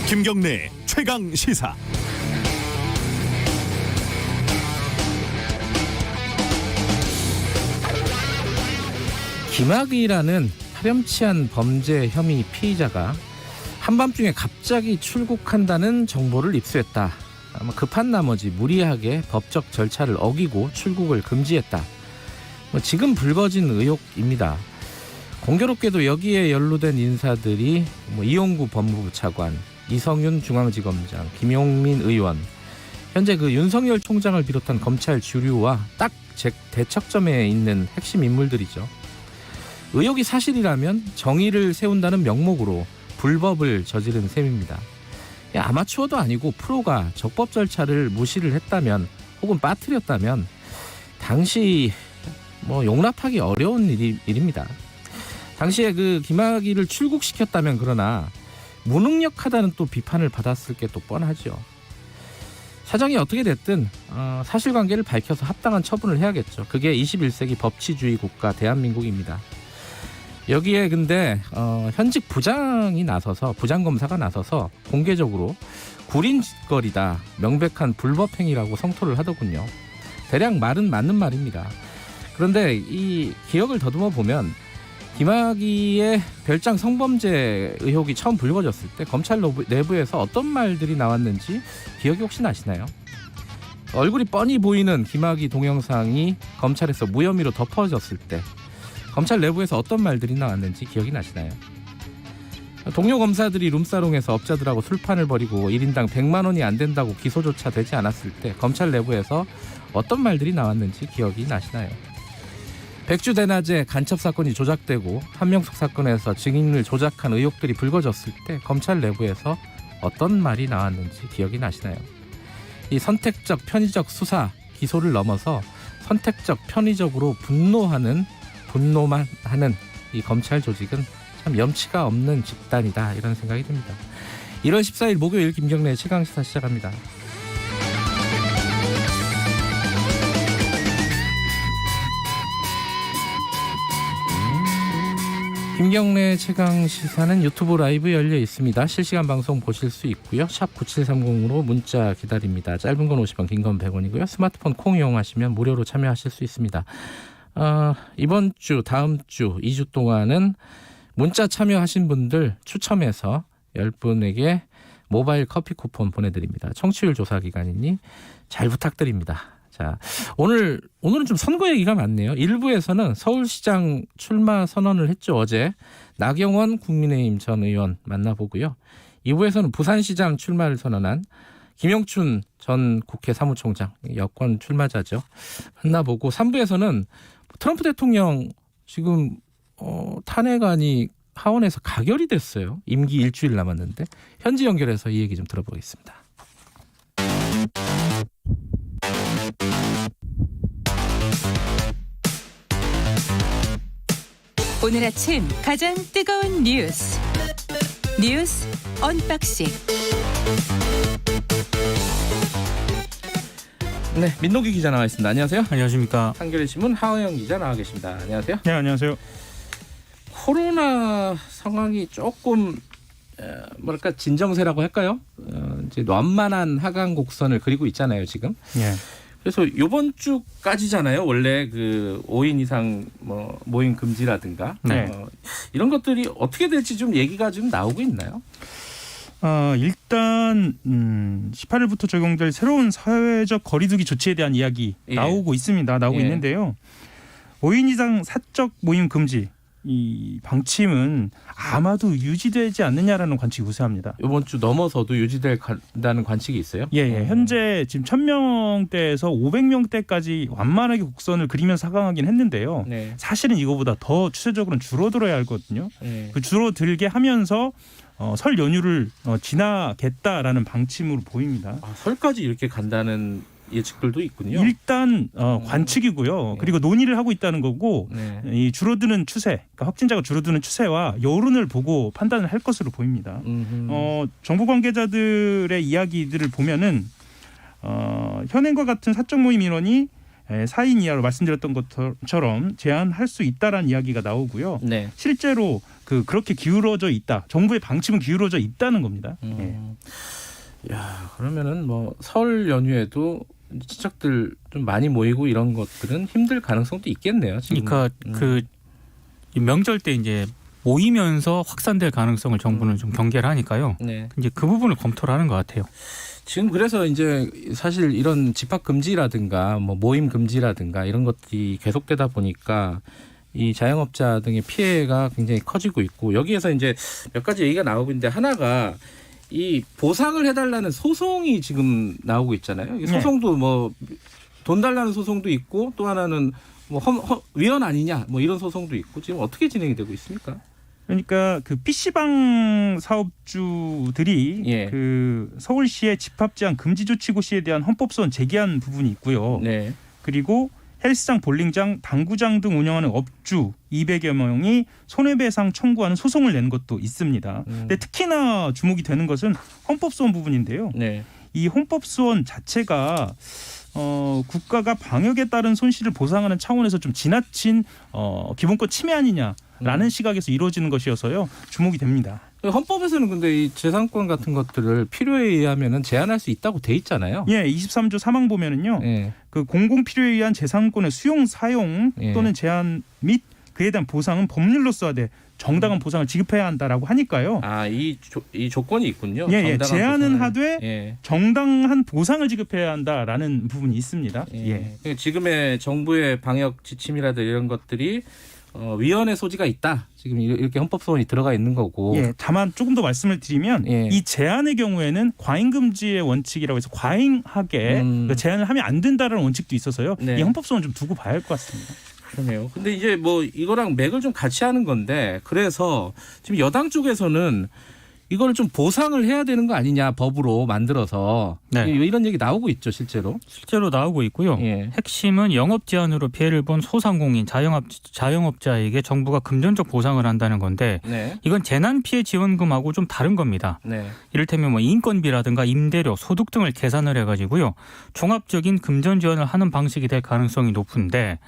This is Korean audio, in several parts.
김경래 최강 시사. 김학의라는 파렴치한 범죄 혐의 피의자가 한밤중에 갑자기 출국한다는 정보를 입수했다. 아마 급한 나머지 무리하게 법적 절차를 어기고 출국을 금지했다. 지금 불거진 의혹입니다. 공교롭게도 여기에 연루된 인사들이 이용구 법무부 차관, 이성윤 중앙지검장, 김용민 의원, 현재 그 윤석열 총장을 비롯한 검찰 주류와 딱 대척점에 있는 핵심 인물들이죠. 의혹이 사실이라면 정의를 세운다는 명목으로 불법을 저지른 셈입니다. 아마추어도 아니고 프로가 적법 절차를 무시를 했다면 혹은 빠뜨렸다면 당시 용납하기 어려운 일입니다. 당시에 그 김학의를 출국시켰다면 그러나 무능력하다는 또 비판을 받았을 게 또 뻔하죠. 사정이 어떻게 됐든 사실관계를 밝혀서 합당한 처분을 해야겠죠. 그게 21세기 법치주의 국가 대한민국입니다. 여기에 근데 현직 부장검사가 나서서 공개적으로 구린짓거리다, 명백한 불법행위라고 성토를 하더군요. 대략 말은 맞는 말입니다. 그런데 이 기억을 더듬어 보면 김학의의 별장 성범죄 의혹이 처음 불거졌을 때 검찰 내부에서 어떤 말들이 나왔는지 기억이 혹시 나시나요? 얼굴이 뻔히 보이는 김학의 동영상이 검찰에서 무혐의로 덮어졌을 때 검찰 내부에서 어떤 말들이 나왔는지 기억이 나시나요? 동료 검사들이 룸사롱에서 업자들하고 술판을 벌이고 1인당 100만 원이 안 된다고 기소조차 되지 않았을 때 검찰 내부에서 어떤 말들이 나왔는지 기억이 나시나요? 백주대낮에 간첩 사건이 조작되고 한명숙 사건에서 증인을 조작한 의혹들이 불거졌을 때 검찰 내부에서 어떤 말이 나왔는지 기억이 나시나요? 이 선택적 편의적 수사 기소를 넘어서 선택적 편의적으로 분노만 하는 이 검찰 조직은 참 염치가 없는 집단이다, 이런 생각이 듭니다. 1월 14일 목요일 김경래 최강시사 시작합니다. 김경래 최강시사는 유튜브 라이브 열려 있습니다. 실시간 방송 보실 수 있고요. 샵 9730으로 문자 기다립니다. 짧은 건 50원, 긴 건 100원이고요. 스마트폰 콩 이용하시면 무료로 참여하실 수 있습니다. 이번 주, 다음 주 2주 동안은 문자 참여하신 분들 추첨해서 10분에게 모바일 커피 쿠폰 보내드립니다. 청취율 조사 기간이니 잘 부탁드립니다. 자, 오늘은 좀 선거 얘기가 많네요. 1부에서는 서울시장 출마 선언을 했죠. 어제 나경원 국민의힘 전 의원 만나보고요. 2부에서는 부산시장 출마를 선언한 김영춘 전 국회 사무총장, 여권 출마자죠, 만나보고 3부에서는 트럼프 대통령 지금 탄핵안이 하원에서 가결이 됐어요. 임기 일주일 남았는데 현지 연결해서 이 얘기 좀 들어보겠습니다. 오늘 아침 가장 뜨거운 뉴스 언박싱. 네, 민노기 기자 나와 있습니다. 안녕하세요. 안녕하십니까. 한겨레신문 하호영 기자 나와 계십니다. 안녕하세요. 네, 안녕하세요. 코로나 상황이 조금 진정세라고 할까요? 이제 완만한 하강 곡선을 그리고 있잖아요, 지금. 예. 그래서 이번 주까지잖아요. 원래 그 5인 이상 모임 금지라든가 네. 이런 것들이 어떻게 될지 좀 얘기가 좀 나오고 있나요? 일단 18일부터 적용될 새로운 사회적 거리두기 조치에 대한 이야기 나오고 있는데요. 5인 이상 사적 모임 금지, 이 방침은 아마도 유지되지 않느냐라는 관측이 우세합니다. 이번 주 넘어서도 유지된다는 관측이 있어요? 예. 현재 지금 1000명대에서 500명대까지 완만하게 곡선을 그리면서 하강하긴 했는데요. 네. 사실은 이거보다 더 추세적으로는 줄어들어야 하거든요. 네. 그 줄어들게 하면서 설 연휴를 지나겠다라는 방침으로 보입니다. 설까지 이렇게 간다는 예측들도 있군요. 일단 관측이고요. 네. 그리고 논의를 하고 있다는 거고, 네. 이 줄어드는 추세, 그러니까 확진자가 줄어드는 추세와 여론을 보고 판단을 할 것으로 보입니다. 정부 관계자들의 이야기들을 보면은 현행과 같은 사적 모임 인원이 4인 이하로 말씀드렸던 것처럼 제한할 수 있다라는 이야기가 나오고요. 네. 실제로 그렇게 기울어져 있다. 정부의 방침은 기울어져 있다는 겁니다. 야, 그러면은 뭐 설 연휴에도 친척들 좀 많이 모이고 이런 것들은 힘들 가능성도 있겠네요. 지금. 그러니까 그 명절 때 이제 모이면서 확산될 가능성을 정부는 좀 경계를 하니까요. 네. 이제 그 부분을 검토를 하는 것 같아요. 지금 그래서 이제 사실 이런 집합 금지라든가 뭐 모임 금지라든가 이런 것들이 계속되다 보니까 이 자영업자 등의 피해가 굉장히 커지고 있고 여기에서 이제 몇 가지 얘기가 나오고 있는데 하나가 이 보상을 해달라는 소송이 지금 나오고 있잖아요. 이 소송도 뭐 돈 달라는 소송도 있고 또 하나는 뭐 위헌 아니냐 뭐 이런 소송도 있고 지금 어떻게 진행이 되고 있습니까? 그러니까 그 PC방 사업주들이 예. 그 서울시의 집합 제한 금지 조치 고시에 대한 헌법소원 제기한 부분이 있고요. 네. 그리고 헬스장, 볼링장, 당구장 등 운영하는 업주 200여 명이 손해배상 청구하는 소송을 낸 것도 있습니다. 근데 특히나 주목이 되는 것은 헌법소원 부분인데요. 네. 이 헌법소원 자체가 국가가 방역에 따른 손실을 보상하는 차원에서 좀 지나친 기본권 침해 아니냐라는 시각에서 이루어지는 것이어서요. 주목이 됩니다. 헌법에서는 근데 이 재산권 같은 것들을 필요에 의하면은 제한할 수 있다고 돼 있잖아요. 예, 23조 3항 보면은요. 예. 그 공공 필요에 의한 재산권의 수용, 사용 예. 또는 제한 및 그에 대한 보상은 법률로서 하되 정당한 보상을 지급해야 한다라고 하니까요. 아, 이 조건이 있군요. 예, 정당한 제한은 보상을. 하되 예. 정당한 보상을 지급해야 한다라는 부분이 있습니다. 예. 그러니까 지금의 정부의 방역 지침이라든지 이런 것들이 위헌의 소지가 있다. 지금 이렇게 헌법소원이 들어가 있는 거고. 예, 다만 조금 더 말씀을 드리면 예. 이 제한의 경우에는 과잉금지의 원칙이라고 해서 과잉하게 그 제한을 하면 안 된다는 원칙도 있어서요. 네. 이 헌법소원 좀 두고 봐야 할 것 같습니다. 그러네요. 근데 이제 뭐 이거랑 맥을 좀 같이 하는 건데 그래서 지금 여당 쪽에서는 이걸 좀 보상을 해야 되는 거 아니냐 법으로 만들어서 네. 이런 얘기 나오고 있죠 실제로. 실제로 나오고 있고요. 예. 핵심은 영업 제한으로 피해를 본 소상공인, 자영업자에게 정부가 금전적 보상을 한다는 건데 네. 이건 재난 피해 지원금하고 좀 다른 겁니다. 네. 이를테면 뭐 인건비라든가 임대료, 소득 등을 계산을 해가지고요. 종합적인 금전 지원을 하는 방식이 될 가능성이 높은데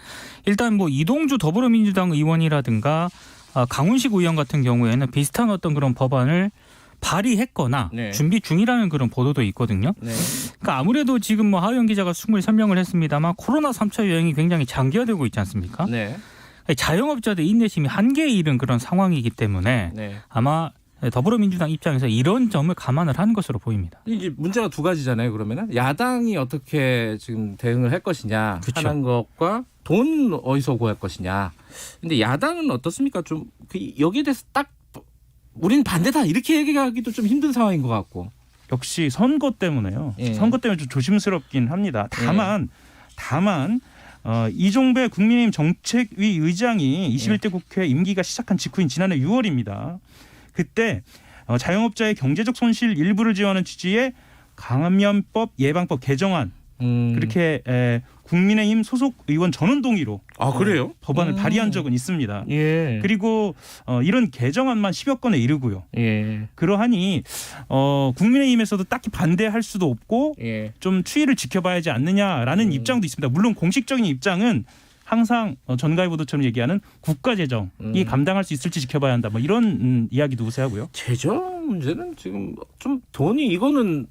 일단 뭐 이동주 더불어민주당 의원이라든가 강훈식 의원 같은 경우에는 비슷한 어떤 그런 법안을 발의했거나 네. 준비 중이라는 그런 보도도 있거든요. 네. 그러니까 아무래도 지금 뭐 하우영 기자가 충분히 설명을 했습니다만 코로나 3차 유행이 굉장히 장기화되고 있지 않습니까? 네. 자영업자들 인내심이 한계에 이른 그런 상황이기 때문에 네. 아마 더불어민주당 입장에서 이런 점을 감안을 한 것으로 보입니다. 이제 문제가 두 가지잖아요. 그러면은 야당이 어떻게 지금 대응을 할 것이냐 그쵸. 하는 것과 돈 어디서 구할 것이냐. 근데 야당은 어떻습니까? 좀 여기에 대해서 딱 우리는 반대다 이렇게 얘기하기도 좀 힘든 상황인 것 같고. 역시 선거 때문에요. 예. 선거 때문에 좀 조심스럽긴 합니다. 다만 이종배 국민의힘 정책위 의장이 21대 국회 임기가 시작한 직후인 지난해 6월입니다. 그때 자영업자의 경제적 손실 일부를 지원하는 취지의 감염법 예방법 개정안 그렇게 국민의힘 소속 의원 전원 동의로 아 그래요? 법안을 발의한 적은 있습니다. 예. 그리고 이런 개정안만 10여 건에 이르고요. 예. 그러하니 국민의힘에서도 딱히 반대할 수도 없고 예. 좀 추이를 지켜봐야 하지 않느냐라는 입장도 있습니다. 물론 공식적인 입장은 항상 전가희보도처럼 얘기하는 국가재정이 감당할 수 있을지 지켜봐야 한다. 뭐 이런 이야기도 우세하고요. 재정 문제는 지금 좀 돈이 이거는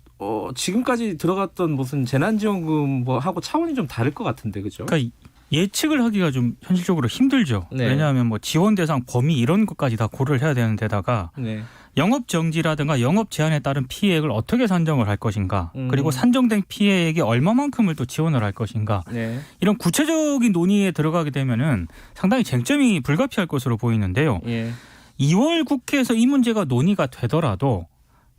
지금까지 들어갔던 무슨 재난지원금 뭐 하고 차원이 좀 다를 것 같은데 그죠? 그러니까 예측을 하기가 좀 현실적으로 힘들죠. 네. 왜냐하면 뭐 지원 대상 범위 이런 것까지 다 고려를 해야 되는 데다가 네. 영업 정지라든가 영업 제한에 따른 피해액을 어떻게 산정을 할 것인가 그리고 산정된 피해액이 얼마만큼을 또 지원을 할 것인가 네. 이런 구체적인 논의에 들어가게 되면은 상당히 쟁점이 불가피할 것으로 보이는데요. 예. 2월 국회에서 이 문제가 논의가 되더라도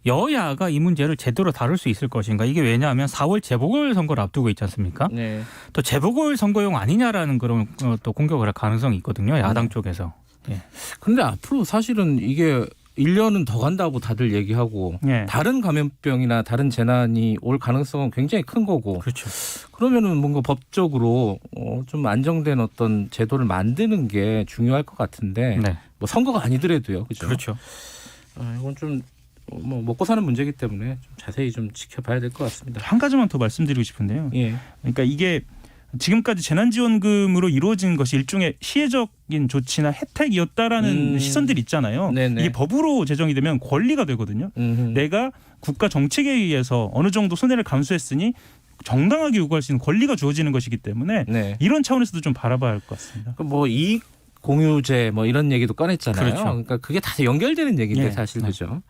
여야가 이 문제를 제대로 다룰 수 있을 것인가. 이게 왜냐하면 4월 재보궐선거를 앞두고 있지 않습니까? 네. 또 재보궐선거용 아니냐라는 그런 또 공격을 할 가능성이 있거든요. 야당 쪽에서. 예. 근데 앞으로 사실은 이게 1년은 더 간다고 다들 얘기하고 예. 다른 감염병이나 다른 재난이 올 가능성은 굉장히 큰 거고 그렇죠. 그러면은 뭔가 법적으로 좀 안정된 어떤 제도를 만드는 게 중요할 것 같은데 네. 뭐 선거가 아니더라도요. 그렇죠? 그렇죠. 이건 좀 뭐 먹고 사는 문제이기 때문에 좀 자세히 좀 지켜봐야 될 것 같습니다. 한 가지만 더 말씀드리고 싶은데요. 예. 그러니까 이게 지금까지 재난지원금으로 이루어진 것이 일종의 시혜적인 조치나 혜택이었다라는 시선들이 있잖아요. 네네. 이게 법으로 제정이 되면 권리가 되거든요. 내가 국가 정책에 의해서 어느 정도 손해를 감수했으니 정당하게 요구할 수 있는 권리가 주어지는 것이기 때문에 네. 이런 차원에서도 좀 바라봐야 할 것 같습니다. 뭐 이익 공유제 뭐 이런 얘기도 꺼냈잖아요. 그렇죠. 그러니까 그게 다 연결되는 얘기인데 예. 사실 그죠.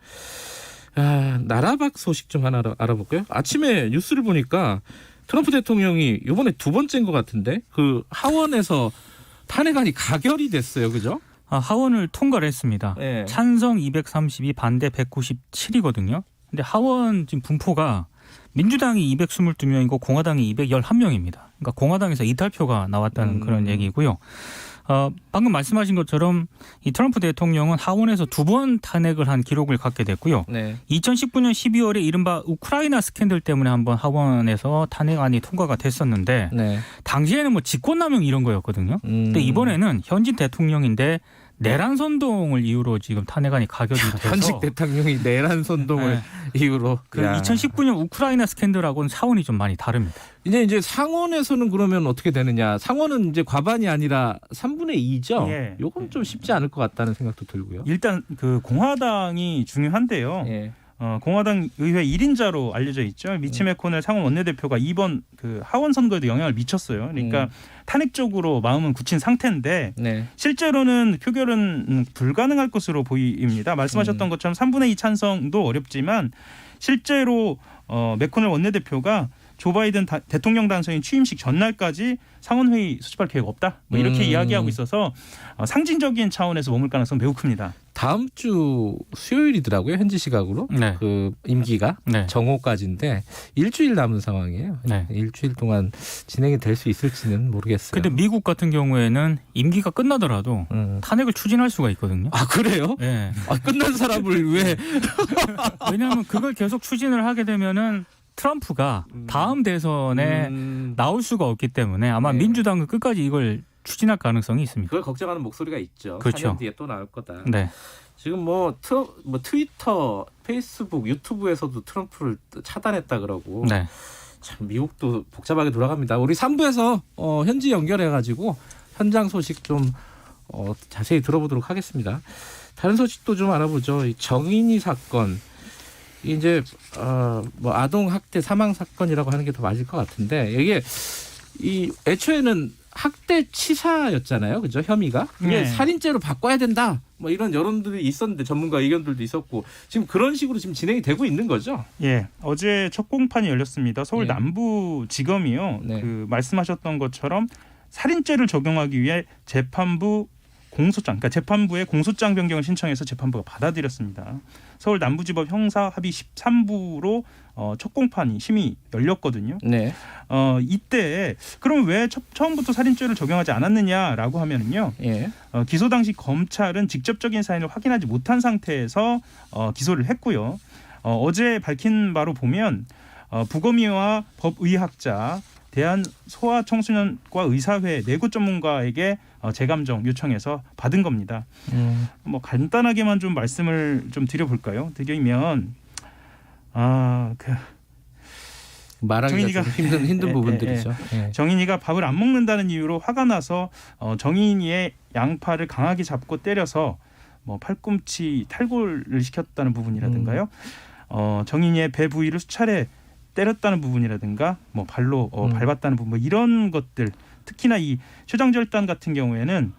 나라 밖 소식 좀 하나 알아볼까요? 아침에 뉴스를 보니까 트럼프 대통령이 이번에 두 번째인 것 같은데 그 하원에서 탄핵안이 가결이 됐어요, 그죠? 하원을 통과를 했습니다. 네. 찬성 232, 반대 197이거든요. 근데 하원 지금 분포가 민주당이 222명이고 공화당이 211명입니다. 그러니까 공화당에서 이탈표가 나왔다는 그런 얘기고요. 방금 말씀하신 것처럼 이 트럼프 대통령은 하원에서 두 번 탄핵을 한 기록을 갖게 됐고요. 네. 2019년 12월에 이른바 우크라이나 스캔들 때문에 한번 하원에서 탄핵안이 통과가 됐었는데 네. 당시에는 뭐 직권남용 이런 거였거든요. 근데 이번에는 현직 대통령인데 내란 선동을 이유로 지금 탄핵안이 가결이 돼서 현직 대통령이 내란 선동을 이유로 그 2019년 우크라이나 스캔들하고는 차원이 좀 많이 다릅니다. 이제 상원에서는 그러면 어떻게 되느냐? 상원은 이제 과반이 아니라 3분의 2죠. 예. 요건 좀 쉽지 않을 것 같다는 생각도 들고요. 일단 그 공화당이 중요한데요. 예. 공화당 의회 1인자로 알려져 있죠. 미치 메코넬 상원 원내대표가 이번 그 하원 선거에도 영향을 미쳤어요. 그러니까 탄핵 쪽으로 마음은 굳힌 상태인데 네. 실제로는 표결은 불가능할 것으로 보입니다. 말씀하셨던 것처럼 3분의 2 찬성도 어렵지만 실제로 메코넬 원내대표가 조 바이든 대통령 당선인 취임식 전날까지 상원회의 소집할 계획 없다. 뭐 이렇게 이야기하고 있어서 상징적인 차원에서 머물 가능성 매우 큽니다. 다음 주 수요일이더라고요. 현지 시각으로. 네. 그 임기가 네. 정오까지인데 일주일 남은 상황이에요. 네. 일주일 동안 진행이 될 수 있을지는 모르겠어요. 근데 미국 같은 경우에는 임기가 끝나더라도 탄핵을 추진할 수가 있거든요. 아 그래요? 네. 끝난 사람을 왜? 왜냐하면 그걸 계속 추진을 하게 되면은 트럼프가 다음 대선에 나올 수가 없기 때문에 아마 네. 민주당은 끝까지 이걸 추진할 가능성이 있습니다. 그걸 걱정하는 목소리가 있죠. 그렇죠. 4년 뒤에 또 나올 거다. 네. 지금 뭐 트위터, 페이스북, 유튜브에서도 트럼프를 차단했다 그러고 네. 참 미국도 복잡하게 돌아갑니다. 우리 3부에서 현지 연결해가지고 현장 소식 좀 자세히 들어보도록 하겠습니다. 다른 소식도 좀 알아보죠. 이 정인이 사건. 이제 뭐 아동 학대 사망 사건이라고 하는 게 더 맞을 것 같은데 이게 이 애초에는 학대 치사였잖아요, 그죠? 혐의가 이게 네. 살인죄로 바꿔야 된다. 뭐 이런 여론들이 있었는데 전문가 의견들도 있었고 지금 그런 식으로 지금 진행이 되고 있는 거죠? 예, 어제 첫 공판이 열렸습니다. 서울 네. 남부지검이요. 네. 그 말씀하셨던 것처럼 살인죄를 적용하기 위해 재판부 공소장, 그러니까 재판부에 공소장 변경을 신청해서 재판부가 받아들였습니다. 서울 남부지법 형사 합의 13부로 첫 공판이 심의 열렸거든요. 네. 이때 그럼 왜 처음부터 살인죄를 적용하지 않았느냐라고 하면은요. 예. 기소 당시 검찰은 직접적인 사인을 확인하지 못한 상태에서 기소를 했고요. 어제 밝힌 바로 보면 부검의와 법의학자, 대한소아청소년과 의사회 내부 전문가에게 재감정 요청해서 받은 겁니다. 뭐 간단하게만 좀 말씀을 좀 드려볼까요? 드리면 말하기가 좀 힘든 부분들이죠. 예. 정인이가 밥을 안 먹는다는 이유로 화가 나서 정인이의 양팔을 강하게 잡고 때려서 뭐 팔꿈치 탈골을 시켰다는 부분이라든가요. 정인이의 배 부위를 수차례 때렸다는 부분이라든가 뭐 발로 밟았다는 부분 뭐 이런 것들 특히나 이 췌장절단 같은 경우에는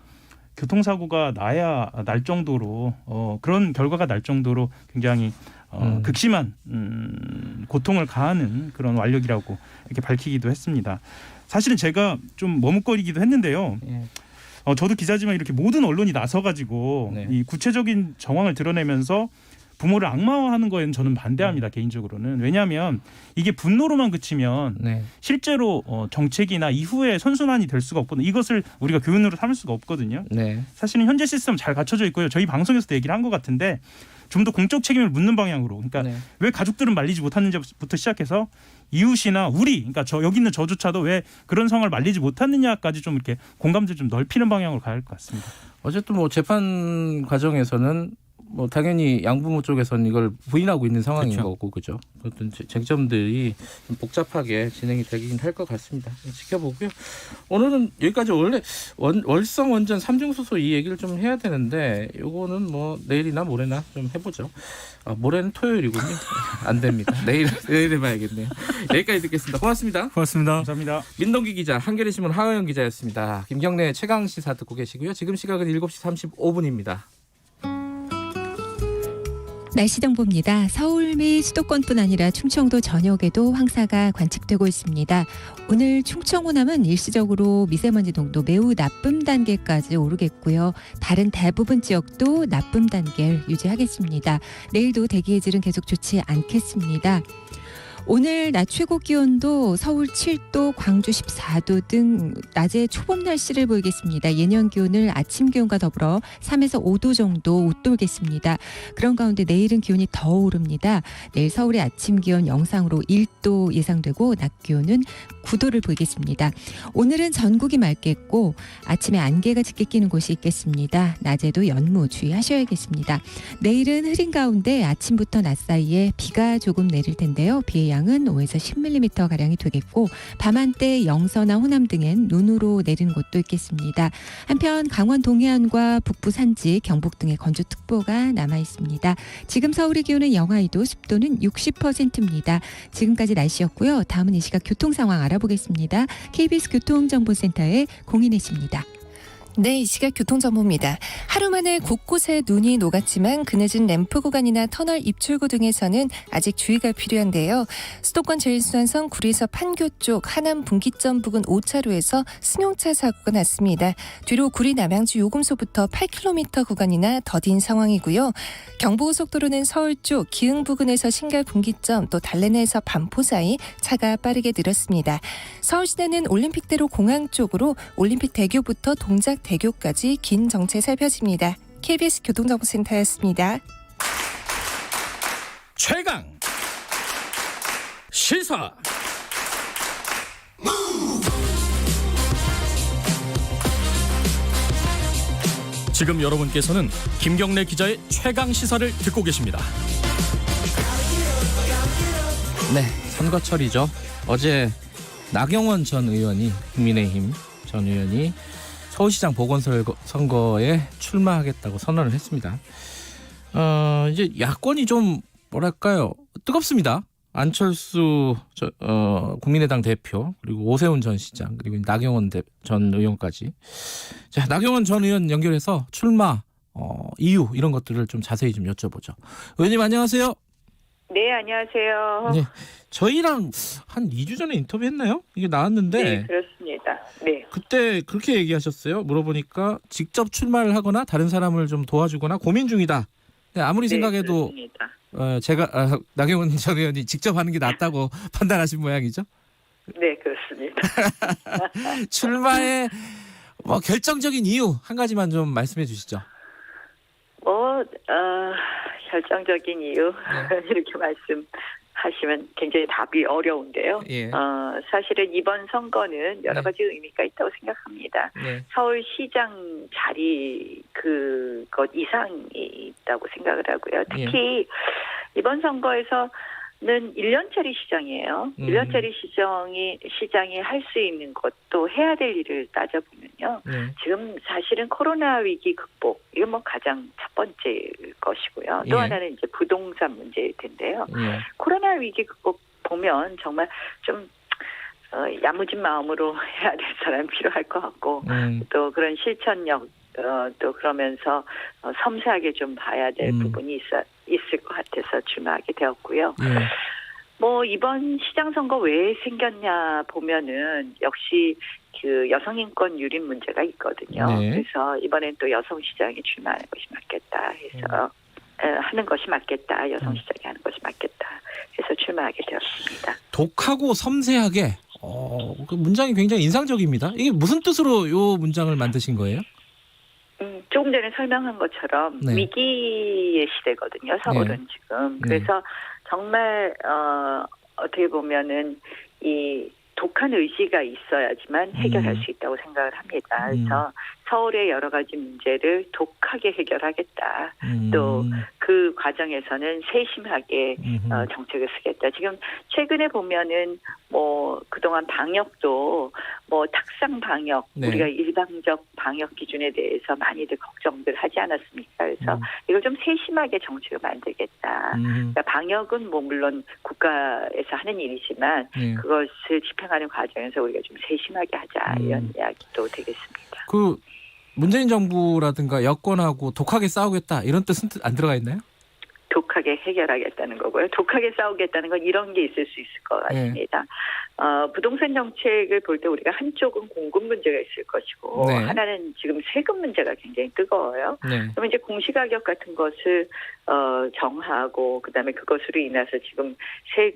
교통사고가 나야 날 정도로 그런 결과가 날 정도로 굉장히 극심한 고통을 가하는 그런 완력이라고 이렇게 밝히기도 했습니다. 사실은 제가 좀 머뭇거리기도 했는데요. 예. 저도 기자지만 이렇게 모든 언론이 나서가지고 네. 이 구체적인 정황을 드러내면서 부모를 악마화하는 거에는 저는 반대합니다. 개인적으로는. 왜냐하면 이게 분노로만 그치면 네. 실제로 정책이나 이후에 선순환이 될 수가 없거든요. 이것을 우리가 교훈으로 삼을 수가 없거든요. 네. 사실은 현재 시스템 잘 갖춰져 있고요. 저희 방송에서도 얘기를 한 것 같은데 좀 더 공적 책임을 묻는 방향으로. 그러니까 네. 왜 가족들은 말리지 못하는지부터 시작해서 이웃이나 우리, 그러니까 여기 있는 저조차도 왜 그런 상황을 말리지 못하느냐까지 좀 이렇게 공감대 좀 넓히는 방향으로 가야 할 것 같습니다. 어쨌든 뭐 재판 과정에서는 뭐 당연히 양부모 쪽에서는 이걸 부인하고 있는 상황인 그렇죠. 거고 그죠. 어떤 쟁점들이 좀 복잡하게 진행이 되긴 할 것 같습니다. 지켜보고요. 오늘은 여기까지. 원래 월성 원전 3중 수소 이 얘기를 좀 해야 되는데 요거는 뭐 내일이나 모레나 좀 해보죠. 모레는 토요일이군요. 안 됩니다. 내일 해봐야겠네요. 여기까지 듣겠습니다. 고맙습니다. 고맙습니다. 감사합니다. 민동기 기자, 한겨레신문 하호영 기자였습니다. 김경래 최강 시사 듣고 계시고요. 지금 시각은 7시 35분입니다. 날씨 정보입니다. 서울 및 수도권뿐 아니라 충청도 전역에도 황사가 관측되고 있습니다. 오늘 충청 호남은 일시적으로 미세먼지 농도 매우 나쁨 단계까지 오르겠고요. 다른 대부분 지역도 나쁨 단계를 유지하겠습니다. 내일도 대기의 질은 계속 좋지 않겠습니다. 오늘 낮 최고 기온도 서울 7도, 광주 14도 등 낮에 초봄 날씨를 보이겠습니다. 예년 기온을 아침 기온과 더불어 3에서 5도 정도 웃돌겠습니다. 그런 가운데 내일은 기온이 더 오릅니다. 내일 서울의 아침 기온 영상으로 1도 예상되고 낮 기온은 9도를 보이겠습니다. 오늘은 전국이 맑겠고 아침에 안개가 짙게 끼는 곳이 있겠습니다. 낮에도 연무 주의하셔야겠습니다. 내일은 흐린 가운데 아침부터 낮 사이에 비가 조금 내릴 텐데요. 비의 양은 5에서 10mm 가량이 되겠고 밤한때 영서나 호남 등엔 눈으로 내리는 곳도 있겠습니다. 한편 강원 동해안과 북부 산지, 경북 등의 건조특보가 남아 있습니다. 지금 서울의 기온은 영하 2도, 습도는 60%입니다. 지금까지 날씨였고요. 다음은 이 시각 교통 상황 알아보겠습니다. KBS 교통정보센터의 공인혜 씨입니다. 네, 이 시각 교통정보입니다. 하루 만에 곳곳에 눈이 녹았지만 그늘진 램프 구간이나 터널 입출구 등에서는 아직 주의가 필요한데요. 수도권 제1순환선 구리에서 판교 쪽 하남 분기점 부근 5차로에서 승용차 사고가 났습니다. 뒤로 구리 남양주 요금소부터 8km 구간이나 더딘 상황이고요. 경부고속도로는 서울 쪽 기흥 부근에서 신갈 분기점 또 달래내에서 반포 사이 차가 빠르게 늘었습니다. 서울시내는 올림픽대로 공항 쪽으로 올림픽대교부터 동작대교까지 긴 정체 살펴집니다. KBS 교통정보센터였습니다. 최강 시사. 지금 여러분께서는 김경래 기자의 최강 시사를 듣고 계십니다. 네, 선거철이죠. 어제 나경원 전 의원이, 국민의힘 전 의원이 서울시장 보궐선거에 출마하겠다고 선언을 했습니다. 이제 야권이 좀 뭐랄까요, 뜨겁습니다. 안철수 국민의당 대표, 그리고 오세훈 전 시장, 그리고 나경원 전 의원까지. 자, 나경원 전 의원 연결해서 출마 이유 이런 것들을 좀 자세히 좀 여쭤보죠. 의원님 안녕하세요. 네, 안녕하세요. 네, 저희랑 한 2주 전에 인터뷰했나요? 이게 나왔는데. 네, 그렇습니다. 네. 그때 그렇게 얘기하셨어요. 물어보니까 직접 출마를 하거나 다른 사람을 좀 도와주거나 고민 중이다. 네, 아무리 생각해도 그렇습니다. 제가 나경원 전 의원이 직접 하는 게 낫다고 판단하신 모양이죠? 네, 그렇습니다. 출마의 결정적인 이유 한 가지만 좀 말씀해 주시죠. 결정적인 이유 이렇게 말씀하시면 굉장히 답이 어려운데요. 예. 사실은 이번 선거는 여러 가지 의미가 있다고 생각합니다. 네. 서울시장 자리 그것 이상이 있다고 생각을 하고요. 특히 이번 선거에서는 1년짜리 시장이에요. 1년짜리 시장이 할 수 있는 것도 해야 될 일을 따져보면요. 지금 사실은 코로나 위기 극복, 이건 뭐 가장 첫 번째 것이고요. 또 하나는 이제 부동산 문제일 텐데요. 코로나 위기 극복 보면 정말 좀 야무진 마음으로 해야 될 사람이 필요할 것 같고 또 그런 실천력 또 그러면서 섬세하게 좀 봐야 될 부분이 있을 것 같아서 출마하게 되었고요. 뭐 이번 시장 선거 왜 생겼냐 보면은 역시 그 여성 인권 유린 문제가 있거든요. 그래서 이번엔 또 여성 시장이 출마하는 것이 맞겠다 해서 하는 것이 맞겠다. 여성 시장이 하는 것이 맞겠다 해서 출마하게 되었습니다. 독하고 섬세하게. 그 문장이 굉장히 인상적입니다. 이게 무슨 뜻으로 이 문장을 만드신 거예요? 조금 전에 설명한 것처럼 위기의 시대거든요. 서울은 지금. 그래서 정말 어떻게 보면은 이 독한 의지가 있어야지만 해결할 수 있다고 생각을 합니다. 그래서 서울의 여러 가지 문제를 독하게 해결하겠다. 또 그 과정에서는 세심하게 정책을 쓰겠다. 지금 최근에 보면은 뭐 그동안 방역도 뭐 탁상 방역, 네. 우리가 일방적 방역 기준에 대해서 많이들 걱정들 하지 않았습니까? 그래서 이걸 좀 세심하게 정책을 만들겠다. 그러니까 방역은 뭐 물론 국가에서 하는 일이지만 네. 그것을 집행하는 과정에서 우리가 좀 세심하게 하자 이런 이야기도 되겠습니다. 그 문재인 정부라든가 여권하고 독하게 싸우겠다 이런 뜻은 안 들어가 있나요? 독하게 해결하겠다는 거고요. 독하게 싸우겠다는 건 이런 게 있을 수 있을 것 같습니다. 부동산 정책을 볼 때 우리가 한쪽은 공급 문제가 있을 것이고 네. 하나는 지금 세금 문제가 굉장히 뜨거워요. 네. 그럼 이제 공시가격 같은 것을 정하고 그다음에 그것으로 인해서 지금 세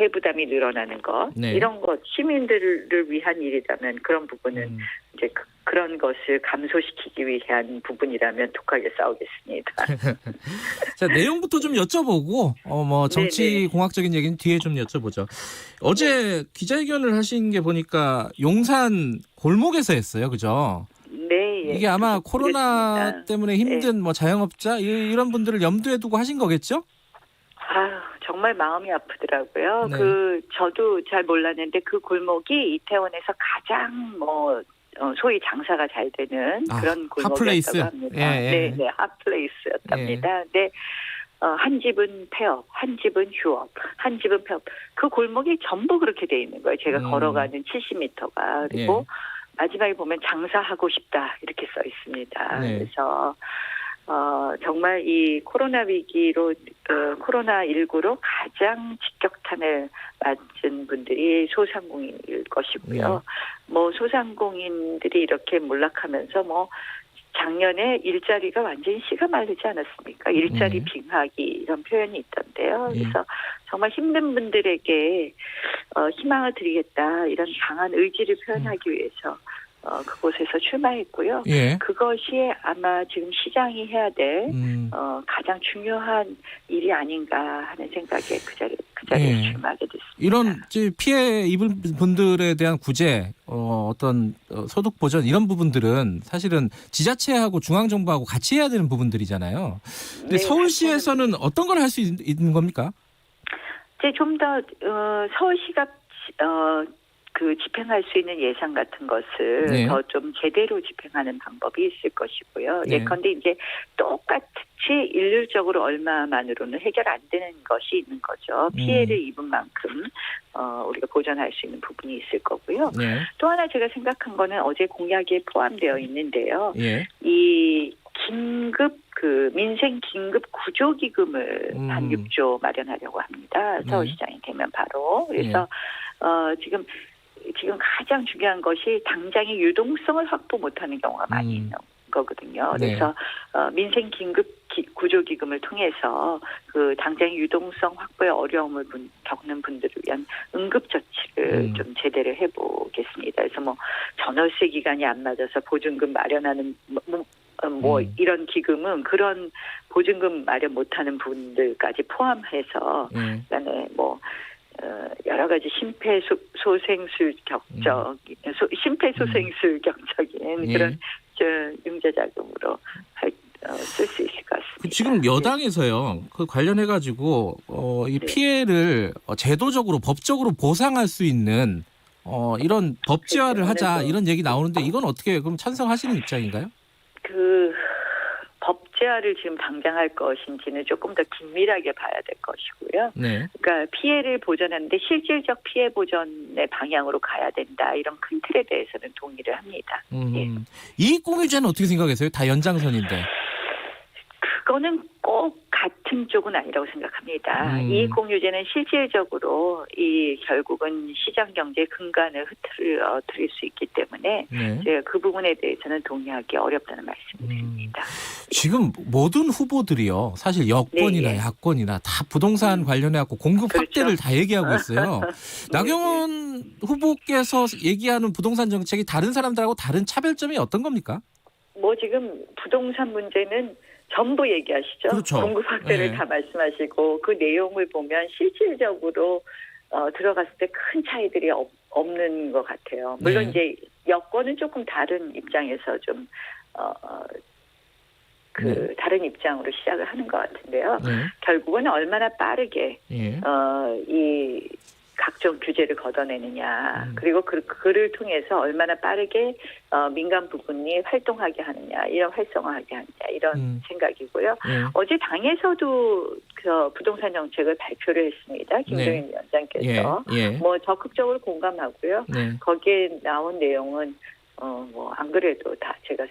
부담이 늘어나는 것 네. 이런 것 시민들을 위한 일이라면 그런 부분은 이제 그런 것을 감소시키기 위한 부분이라면 독하게 싸우겠습니다. 자, 내용부터 좀 여쭤보고 뭐 정치 공학적인 얘기는 뒤에 좀 여쭤보죠. 어제 기자회견을 하신 게 보니까 용산 골목에서 했어요, 그죠? 네. 예. 이게 아마 코로나 그렇습니다. 때문에 힘든 뭐 자영업자 이런 분들을 염두에 두고 하신 거겠죠? 아, 정말 마음이 아프더라고요. 네. 저도 잘 몰랐는데 그 골목이 이태원에서 가장 소위 장사가 잘 되는 그런 핫플레이스. 골목이었다고 합니다. 예. 네, 핫플레이스였답니다. 근데 한 집은 폐업, 한 집은 휴업, 한 집은 폐업. 그 골목이 전부 그렇게 돼 있는 거예요. 제가 걸어가는 70m가. 그리고 마지막에 보면 장사하고 싶다 이렇게 써 있습니다. 네. 그래서 정말 이 코로나 위기로 코로나19로 가장 직격탄을 맞은 분들이 소상공인일 것이고요. 뭐 소상공인들이 이렇게 몰락하면서 뭐 작년에 일자리가 완전히 씨가 마르지 않았습니까? 일자리 빙하기 이런 표현이 있던데요. 그래서 정말 힘든 분들에게 희망을 드리겠다 이런 강한 의지를 표현하기 위해서 그곳에서 출마했고요. 예. 그것이 아마 지금 시장이 해야 될 가장 중요한 일이 아닌가 하는 생각에 그 자리에 출마하게 됐습니다. 이런 피해 입은 분들에 대한 구제, 어떤 소득 보전 이런 부분들은 사실은 지자체하고 중앙정부하고 같이 해야 되는 부분들이잖아요. 근데 네, 서울시에서는 어떤 걸 할 수 있는 겁니까? 이제 좀 더 서울시가 집행할 수 있는 예산 같은 것을 더 좀 제대로 집행하는 방법이 있을 것이고요. 예컨대 이제 똑같이 일률적으로 얼마만으로는 해결 안 되는 것이 있는 거죠. 피해를 입은 만큼 우리가 보전할 수 있는 부분이 있을 거고요. 또 하나 제가 생각한 거는 어제 공약에 포함되어 있는데요. 이 긴급 민생 긴급 구조기금을 한 6조 마련하려고 합니다. 서울시장이 되면 바로. 그래서 지금 가장 중요한 것이 당장의 유동성을 확보 못하는 경우가 많이 있는 거거든요. 그래서 민생 긴급 구조기금을 통해서 그 당장의 유동성 확보에 어려움을 겪는 분들을 위한 응급조치를 좀 제대로 해보겠습니다. 그래서 뭐 전월세 기간이 안 맞아서 보증금 마련하는 이런 기금은 그런 보증금 마련 못하는 분들까지 포함해서 그다음에 뭐 여러 가지 심폐소생술격적인 그런 융자자금으로 쓸 수 있을 것 같습니다. 지금 여당에서요, 그 관련해 가지고 이 피해를 제도적으로 법적으로 보상할 수 있는 이런 법제화를 하자 이런 얘기 나오는데 이건 어떻게 그럼 찬성하시는 입장인가요? 법제화를 지금 당장 할 것인지는 조금 더 긴밀하게 봐야 될 것이고요. 그러니까 피해를 보전하는데 실질적 피해 보전의 방향으로 가야 된다. 이런 큰 틀에 대해서는 동의를 합니다. 이익공유제는 어떻게 생각하세요? 다 연장선인데. 그거는 꼭 같은 쪽은 아니라고 생각합니다. 이익공유제는 실질적으로 결국은 시장 경제의 근간을 흐트릴 수 있기 때문에 제가 그 부분에 대해서는 동의하기 어렵다는 말씀드립니다. 지금 모든 후보들이요, 사실 여권이나 야권이나 다 부동산 관련해갖고 공급 확대를 다 얘기하고 있어요. 나경원 후보께서 얘기하는 부동산 정책이 다른 사람들하고 다른 차별점이 어떤 겁니까? 뭐 지금 부동산 문제는 전부 얘기하시죠. 그렇죠. 공급 확대를 다 말씀하시고 그 내용을 보면 실질적으로 들어갔을 때 큰 차이들이 없는 것 같아요. 물론 이제 여권은 조금 다른 입장에서 좀 네. 다른 입장으로 시작을 하는 것 같은데요. 네. 결국은 얼마나 빠르게 예. 이 각종 규제를 걷어내느냐, 그리고 그를 통해서 얼마나 빠르게 민간 부분이 활동하게 하느냐, 이런 활성화하게 하느냐, 이런 생각이고요. 예. 어제 당에서도 그 부동산 정책을 발표를 했습니다. 김종인 네. 위원장께서 예. 뭐 적극적으로 공감하고요. 네. 거기에 나온 내용은 뭐 안 그래도 다 제가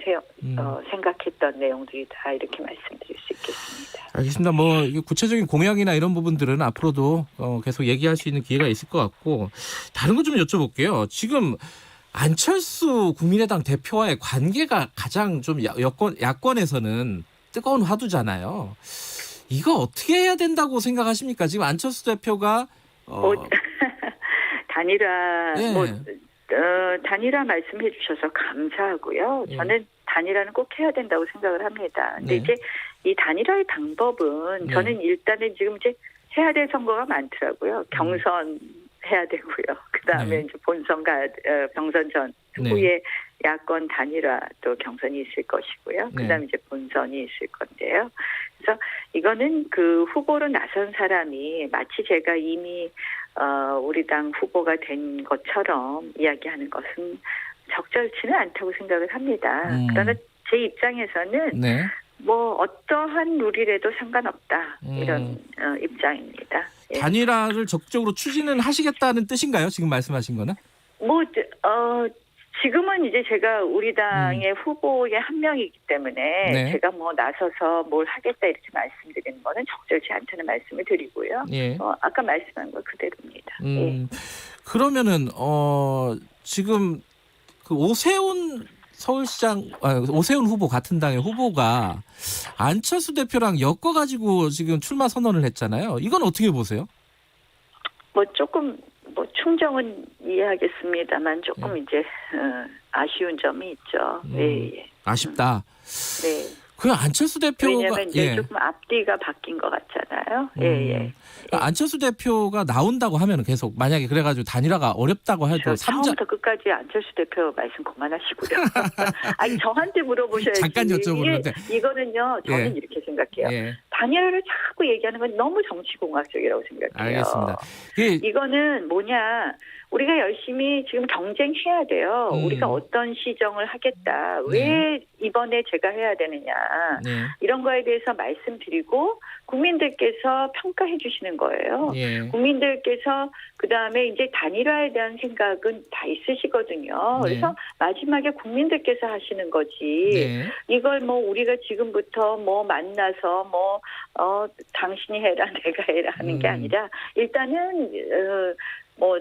생각했던 내용들이 다 이렇게 말씀드릴 수 있겠습니다. 알겠습니다. 뭐 이게 구체적인 공약이나 이런 부분들은 앞으로도 계속 얘기할 수 있는 기회가 있을 것 같고, 다른 거 좀 여쭤볼게요. 지금 안철수 국민의당 대표와의 관계가 가장 좀 야권에서는 뜨거운 화두잖아요. 이거 어떻게 해야 된다고 생각하십니까? 지금 안철수 대표가 단일화 예. 단일화 말씀해 주셔서 감사하고요. 예. 저는 단일화는 꼭 해야 된다고 생각을 합니다. 근데 네. 이제 이 단일화의 방법은 네. 저는 일단은 지금 이제 해야 될 선거가 많더라고요. 경선 해야 되고요. 그다음에 네. 이제 경선 전 네. 후에 야권 단일화 또 경선이 있을 것이고요. 네. 그다음에 이제 본선이 있을 건데요. 그래서 이거는 그 후보로 나선 사람이 마치 제가 이미 우리 당 후보가 된 것처럼 이야기하는 것은 적절치는 않다고 생각을 합니다. 그러나 제 입장에서는 네. 뭐 어떠한 룰이라도 상관없다, 이런 입장입니다. 예. 단일화를 적극적으로 추진은 하시겠다는 뜻인가요? 지금 말씀하신 거는? 뭐 지금은 이제 제가 우리 당의 후보의 한 명이기 때문에 네. 제가 뭐 나서서 뭘 하겠다 이렇게 말씀드리는 거는 적절치 않다는 말씀을 드리고요. 예. 아까 말씀한 거 그대로입니다. 예. 그러면은 지금 그 오세훈 후보 같은 당의 후보가 안철수 대표랑 엮어가지고 지금 출마 선언을 했잖아요. 이건 어떻게 보세요? 뭐 조금 충정은 이해하겠습니다만 조금 이제 아쉬운 점이 있죠. 예. 아쉽다. 네. 그 안철수 대표가 왜냐하면 이제 조금 앞뒤가 바뀐 것 같잖아요. 예. 안철수 대표가 나온다고 하면 계속 만약에 그래가지고 단일화가 어렵다고 해도 처음부터 끝까지 안철수 대표 말씀 그만하시고요. 아니 저한테 물어보셔야지. 잠깐 여쭤보는데 이거는요. 저는 이렇게 생각해요. 예. 단일화를 자꾸 얘기하는 건 너무 정치공학적이라고 생각해요. 알겠습니다. 이거는 뭐냐. 우리가 열심히 지금 경쟁해야 돼요. 우리가 어떤 시정을 하겠다. 왜 이번에 제가 해야 되느냐. 네. 이런 거에 대해서 말씀드리고 국민들께서 평가해 주시는 거예요. 예. 국민들께서 그다음에 이제 단일화에 대한 생각은 다 있으시거든요. 네. 그래서 마지막에 국민들께서 하시는 거지. 네. 이걸 뭐 우리가 지금부터 뭐 만나서 당신이 해라 내가 해라 하는 게 아니라 일단은 뭐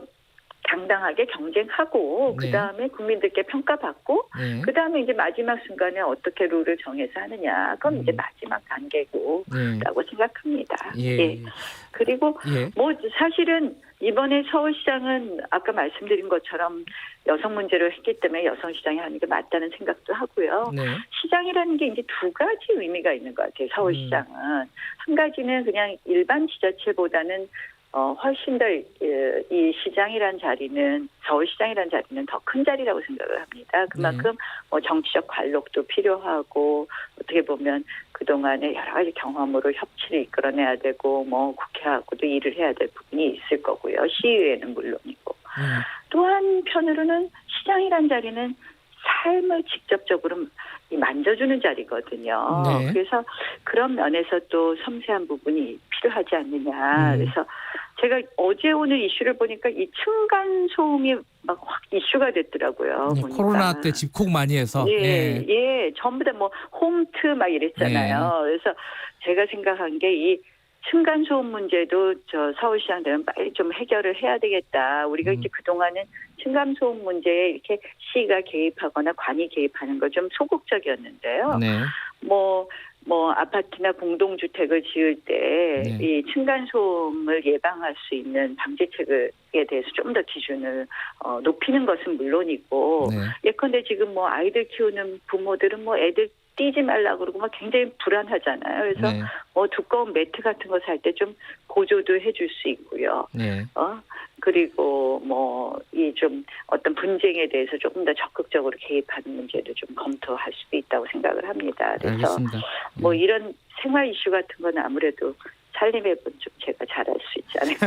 당당하게 경쟁하고 네. 그다음에 국민들께 평가받고 네. 그다음에 이제 마지막 순간에 어떻게 룰을 정해서 하느냐. 그건 이제 마지막 단계고 라고 생각합니다. 예. 그리고 예. 뭐 사실은 이번에 서울시장은 아까 말씀드린 것처럼 여성 문제를 했기 때문에 여성시장이 하는 게 맞다는 생각도 하고요. 네. 시장이라는 게 이제 두 가지 의미가 있는 것 같아요. 서울시장은. 한 가지는 그냥 일반 지자체보다는 훨씬 더 이 시장이란 자리는 서울시장이란 자리는 더 큰 자리라고 생각을 합니다. 그만큼 뭐 정치적 관록도 필요하고 어떻게 보면 그동안의 여러 가지 경험으로 협치를 이끌어내야 되고 뭐 국회하고도 일을 해야 될 부분이 있을 거고요. 시의회는 물론이고. 또 한편으로는 시장이란 자리는 삶을 직접적으로 만져주는 자리거든요. 네. 그래서 그런 면에서 또 섬세한 부분이 필요하지 않느냐. 그래서 제가 어제 오늘 이슈를 보니까 이 층간 소음이 막 확 이슈가 됐더라고요. 네, 코로나 때 집콕 많이 해서. 예, 전부 다 뭐 홈트 막 이랬잖아요. 그래서 제가 생각한 게 이 층간 소음 문제도 저 서울시장 되면 빨리 좀 해결을 해야 되겠다. 우리가 이제 그동안은 층간 소음 문제에 이렇게 시가 개입하거나 관이 개입하는 거 좀 소극적이었는데요. 네. 뭐 아파트나 공동주택을 지을 때 이 층간 소음을 예방할 수 있는 방지책에 대해서 좀 더 기준을 높이는 것은 물론이고 예컨대 지금 뭐 아이들 키우는 부모들은 뭐 애들 뛰지 말라고 그러고 막 굉장히 불안하잖아요. 그래서 네. 뭐 두꺼운 매트 같은 거 살 때 좀 보조도 해줄 수 있고요. 네. 그리고 뭐 이 좀 어떤 분쟁에 대해서 조금 더 적극적으로 개입하는 문제도 좀 검토할 수도 있다고 생각을 합니다. 그래서 알겠습니다. 뭐 이런 생활 이슈 같은 건 아무래도 살림의 분 좀 제가 잘할 수 있지 않을까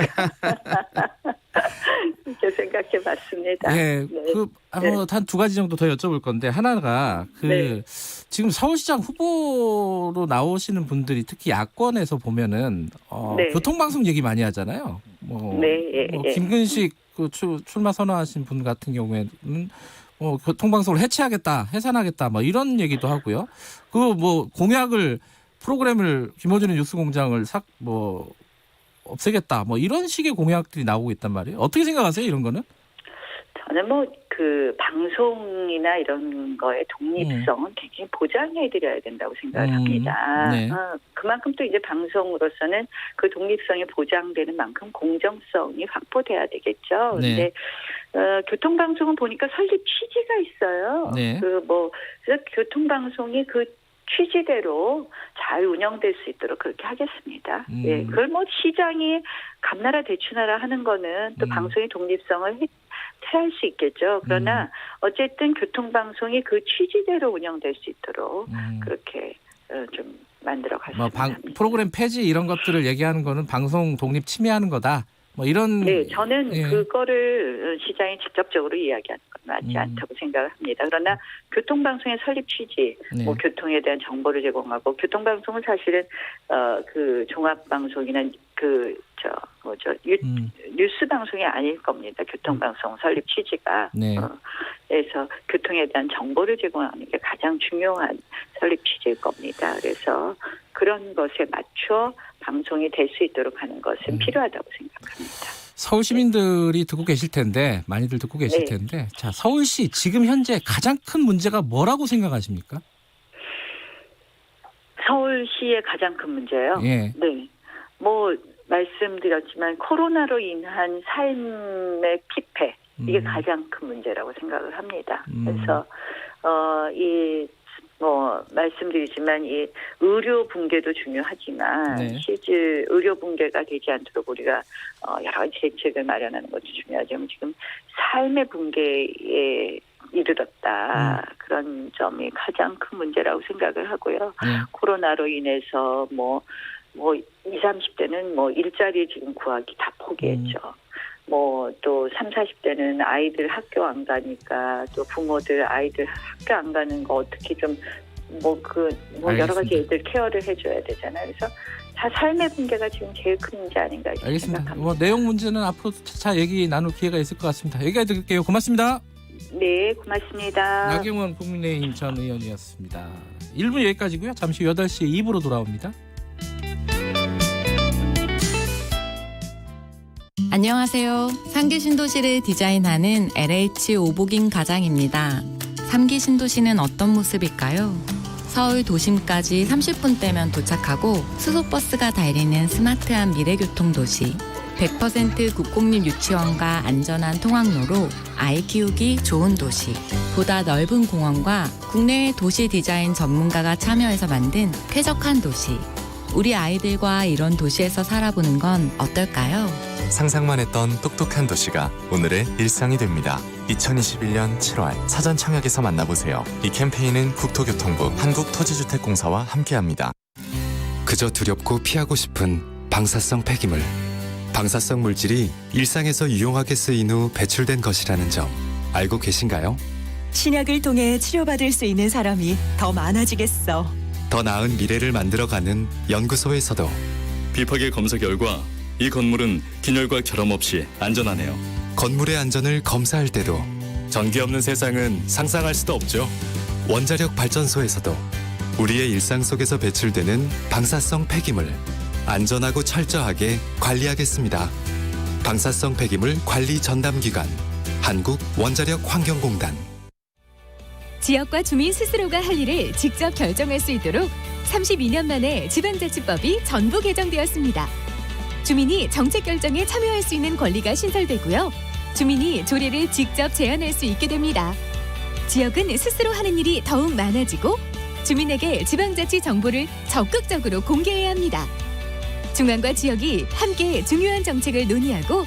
이렇게 생각해봤습니다. 네, 한 두 가지 정도 더 여쭤볼 건데 하나가 네. 지금 서울시장 후보로 나오시는 분들이 특히 야권에서 보면은 네. 교통방송 얘기 많이 하잖아요. 네, 김근식 그 출마 선언하신 분 같은 경우에는 교통방송을 해체하겠다, 해산하겠다, 뭐 이런 얘기도 하고요. 그 뭐 공약을 프로그램을 김어준의 뉴스공장을 없애겠다, 뭐 이런 식의 공약들이 나오고 있단 말이에요. 어떻게 생각하세요, 이런 거는? 저는 뭐 그 방송이나 이런 거의 독립성은 굉장히 보장해드려야 된다고 생각을 합니다. 네. 그만큼 또 이제 방송으로서는 그 독립성이 보장되는 만큼 공정성이 확보돼야 되겠죠. 네. 근데 교통방송은 보니까 설립 취지가 있어요. 네. 그래서 교통방송이 그 취지대로 잘 운영될 수 있도록 그렇게 하겠습니다. 예, 그걸 뭐 시장이 감나라 대추나라 하는 거는 또 방송의 독립성을 해할 수 있겠죠. 그러나 어쨌든 교통방송이 그 취지대로 운영될 수 있도록 그렇게 좀 만들어갔으면 합니다. 프로그램 폐지 이런 것들을 얘기하는 거는 방송 독립 침해하는 거다. 뭐 이런. 네, 저는 그거를 시장이 직접적으로 이야기하는 건 맞지 않다고 생각을 합니다. 그러나 교통방송의 설립 취지, 뭐 교통에 대한 정보를 제공하고 교통방송은 사실은 그 종합방송이나 뉴스 방송이 아닐 겁니다. 교통방송 설립 취지가. 네. 그래서 교통에 대한 정보를 제공하는 게 가장 중요한 설립 취지일 겁니다. 그래서 그런 것에 맞춰 방송이 될 수 있도록 하는 것은 필요하다고 생각합니다. 서울 시민들이 듣고 계실 텐데, 많이들 듣고 계실 텐데, 자, 서울시 지금 현재 가장 큰 문제가 뭐라고 생각하십니까? 서울시의 가장 큰 문제요? 예. 네. 뭐 말씀드렸지만 코로나로 인한 삶의 피폐 이게 가장 큰 문제라고 생각을 합니다. 그래서 말씀드리지만 이 의료 붕괴도 중요하지만 실질 의료 붕괴가 되지 않도록 우리가 여러 가지 대책을 마련하는 것도 중요하지만 지금 삶의 붕괴에 이르렀다. 그런 점이 가장 큰 문제라고 생각을 하고요. 코로나로 인해서 뭐 20, 30대는 뭐 일자리 지금 구하기 다 포기했죠. 뭐 또 30, 40대는 아이들 학교 안 가니까 또 부모들 아이들 학교 안 가는 거 어떻게 좀 여러 가지 애들 케어를 해줘야 되잖아요. 그래서 다 삶의 붕괴가 지금 제일 큰 문제 아닌가 알겠습니다. 생각합니다. 뭐 내용 문제는 앞으로 차차 얘기 나눌 기회가 있을 것 같습니다. 여기까지 드릴게요. 고맙습니다. 네, 고맙습니다. 나경원 국민의힘 전 의원이었습니다. 1부 여기까지고요. 잠시 8시에 2부로 돌아옵니다. 안녕하세요. 3기 신도시를 디자인하는 LH 오복인 가장입니다. 3기 신도시는 어떤 모습일까요? 서울 도심까지 30분대면 도착하고 수소버스가 달리는 스마트한 미래교통도시, 100% 국공립 유치원과 안전한 통학로로 아이 키우기 좋은 도시, 보다 넓은 공원과 국내의 도시 디자인 전문가가 참여해서 만든 쾌적한 도시. 우리 아이들과 이런 도시에서 살아보는 건 어떨까요? 상상만 했던 똑똑한 도시가 오늘의 일상이 됩니다. 2021년 7월 사전 청약에서 만나보세요. 이 캠페인은 국토교통부 한국토지주택공사와 함께합니다. 그저 두렵고 피하고 싶은 방사성 폐기물. 방사성 물질이 일상에서 유용하게 쓰인 후 배출된 것이라는 점 알고 계신가요? 신약을 통해 치료받을 수 있는 사람이 더 많아지겠어. 더 나은 미래를 만들어가는 연구소에서도 비파계 검사 결과 이 건물은 균열과 결함 없이 안전하네요. 건물의 안전을 검사할 때도 전기 없는 세상은 상상할 수도 없죠. 원자력 발전소에서도 우리의 일상 속에서 배출되는 방사성 폐기물 안전하고 철저하게 관리하겠습니다. 방사성 폐기물 관리 전담기관 한국원자력환경공단. 지역과 주민 스스로가 할 일을 직접 결정할 수 있도록 32년 만에 지방자치법이 전부 개정되었습니다. 주민이 정책 결정에 참여할 수 있는 권리가 신설되고요. 주민이 조례를 직접 제안할 수 있게 됩니다. 지역은 스스로 하는 일이 더욱 많아지고 주민에게 지방자치 정보를 적극적으로 공개해야 합니다. 중앙과 지역이 함께 중요한 정책을 논의하고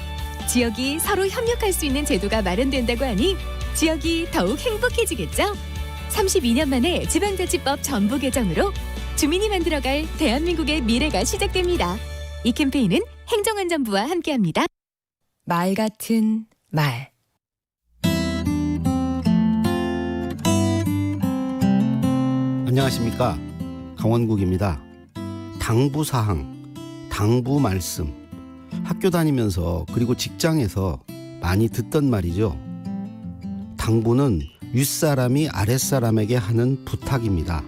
지역이 서로 협력할 수 있는 제도가 마련된다고 하니 지역이 더욱 행복해지겠죠? 32년 만에 지방자치법 전부 개정으로 주민이 만들어갈 대한민국의 미래가 시작됩니다. 이 캠페인은 행정안전부와 함께합니다. 말 같은 말. 안녕하십니까, 강원국입니다. 당부사항, 당부 말씀, 학교 다니면서 그리고 직장에서 많이 듣던 말이죠. 당부는 윗사람이 아랫사람에게 하는 부탁입니다.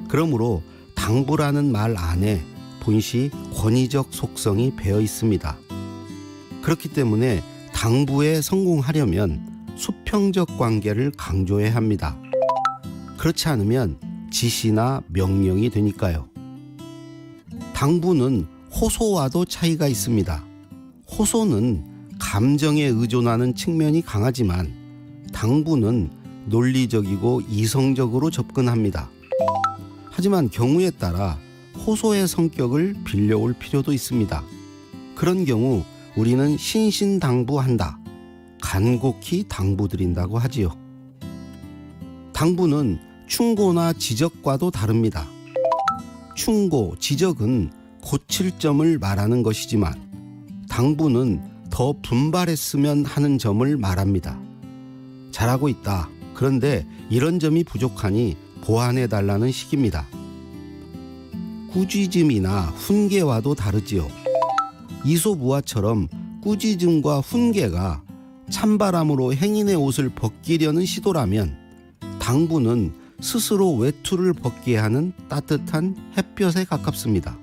그러므로 당부라는 말 안에 본시 권위적 속성이 배어 있습니다. 그렇기 때문에 당부에 성공하려면 수평적 관계를 강조해야 합니다. 그렇지 않으면 지시나 명령이 되니까요. 당부는 호소와도 차이가 있습니다. 호소는 감정에 의존하는 측면이 강하지만 당부는 논리적이고 이성적으로 접근합니다. 하지만 경우에 따라 호소의 성격을 빌려올 필요도 있습니다. 그런 경우 우리는 신신당부한다, 간곡히 당부드린다고 하지요. 당부는 충고나 지적과도 다릅니다. 충고, 지적은 고칠 점을 말하는 것이지만 당부는 더 분발했으면 하는 점을 말합니다. 잘하고 있다. 그런데 이런 점이 부족하니 보완해달라는 식입니다. 꾸짖음이나 훈계와도 다르지요. 이소무화처럼 꾸짖음과 훈계가 찬바람으로 행인의 옷을 벗기려는 시도라면 당부는 스스로 외투를 벗게 하는 따뜻한 햇볕에 가깝습니다.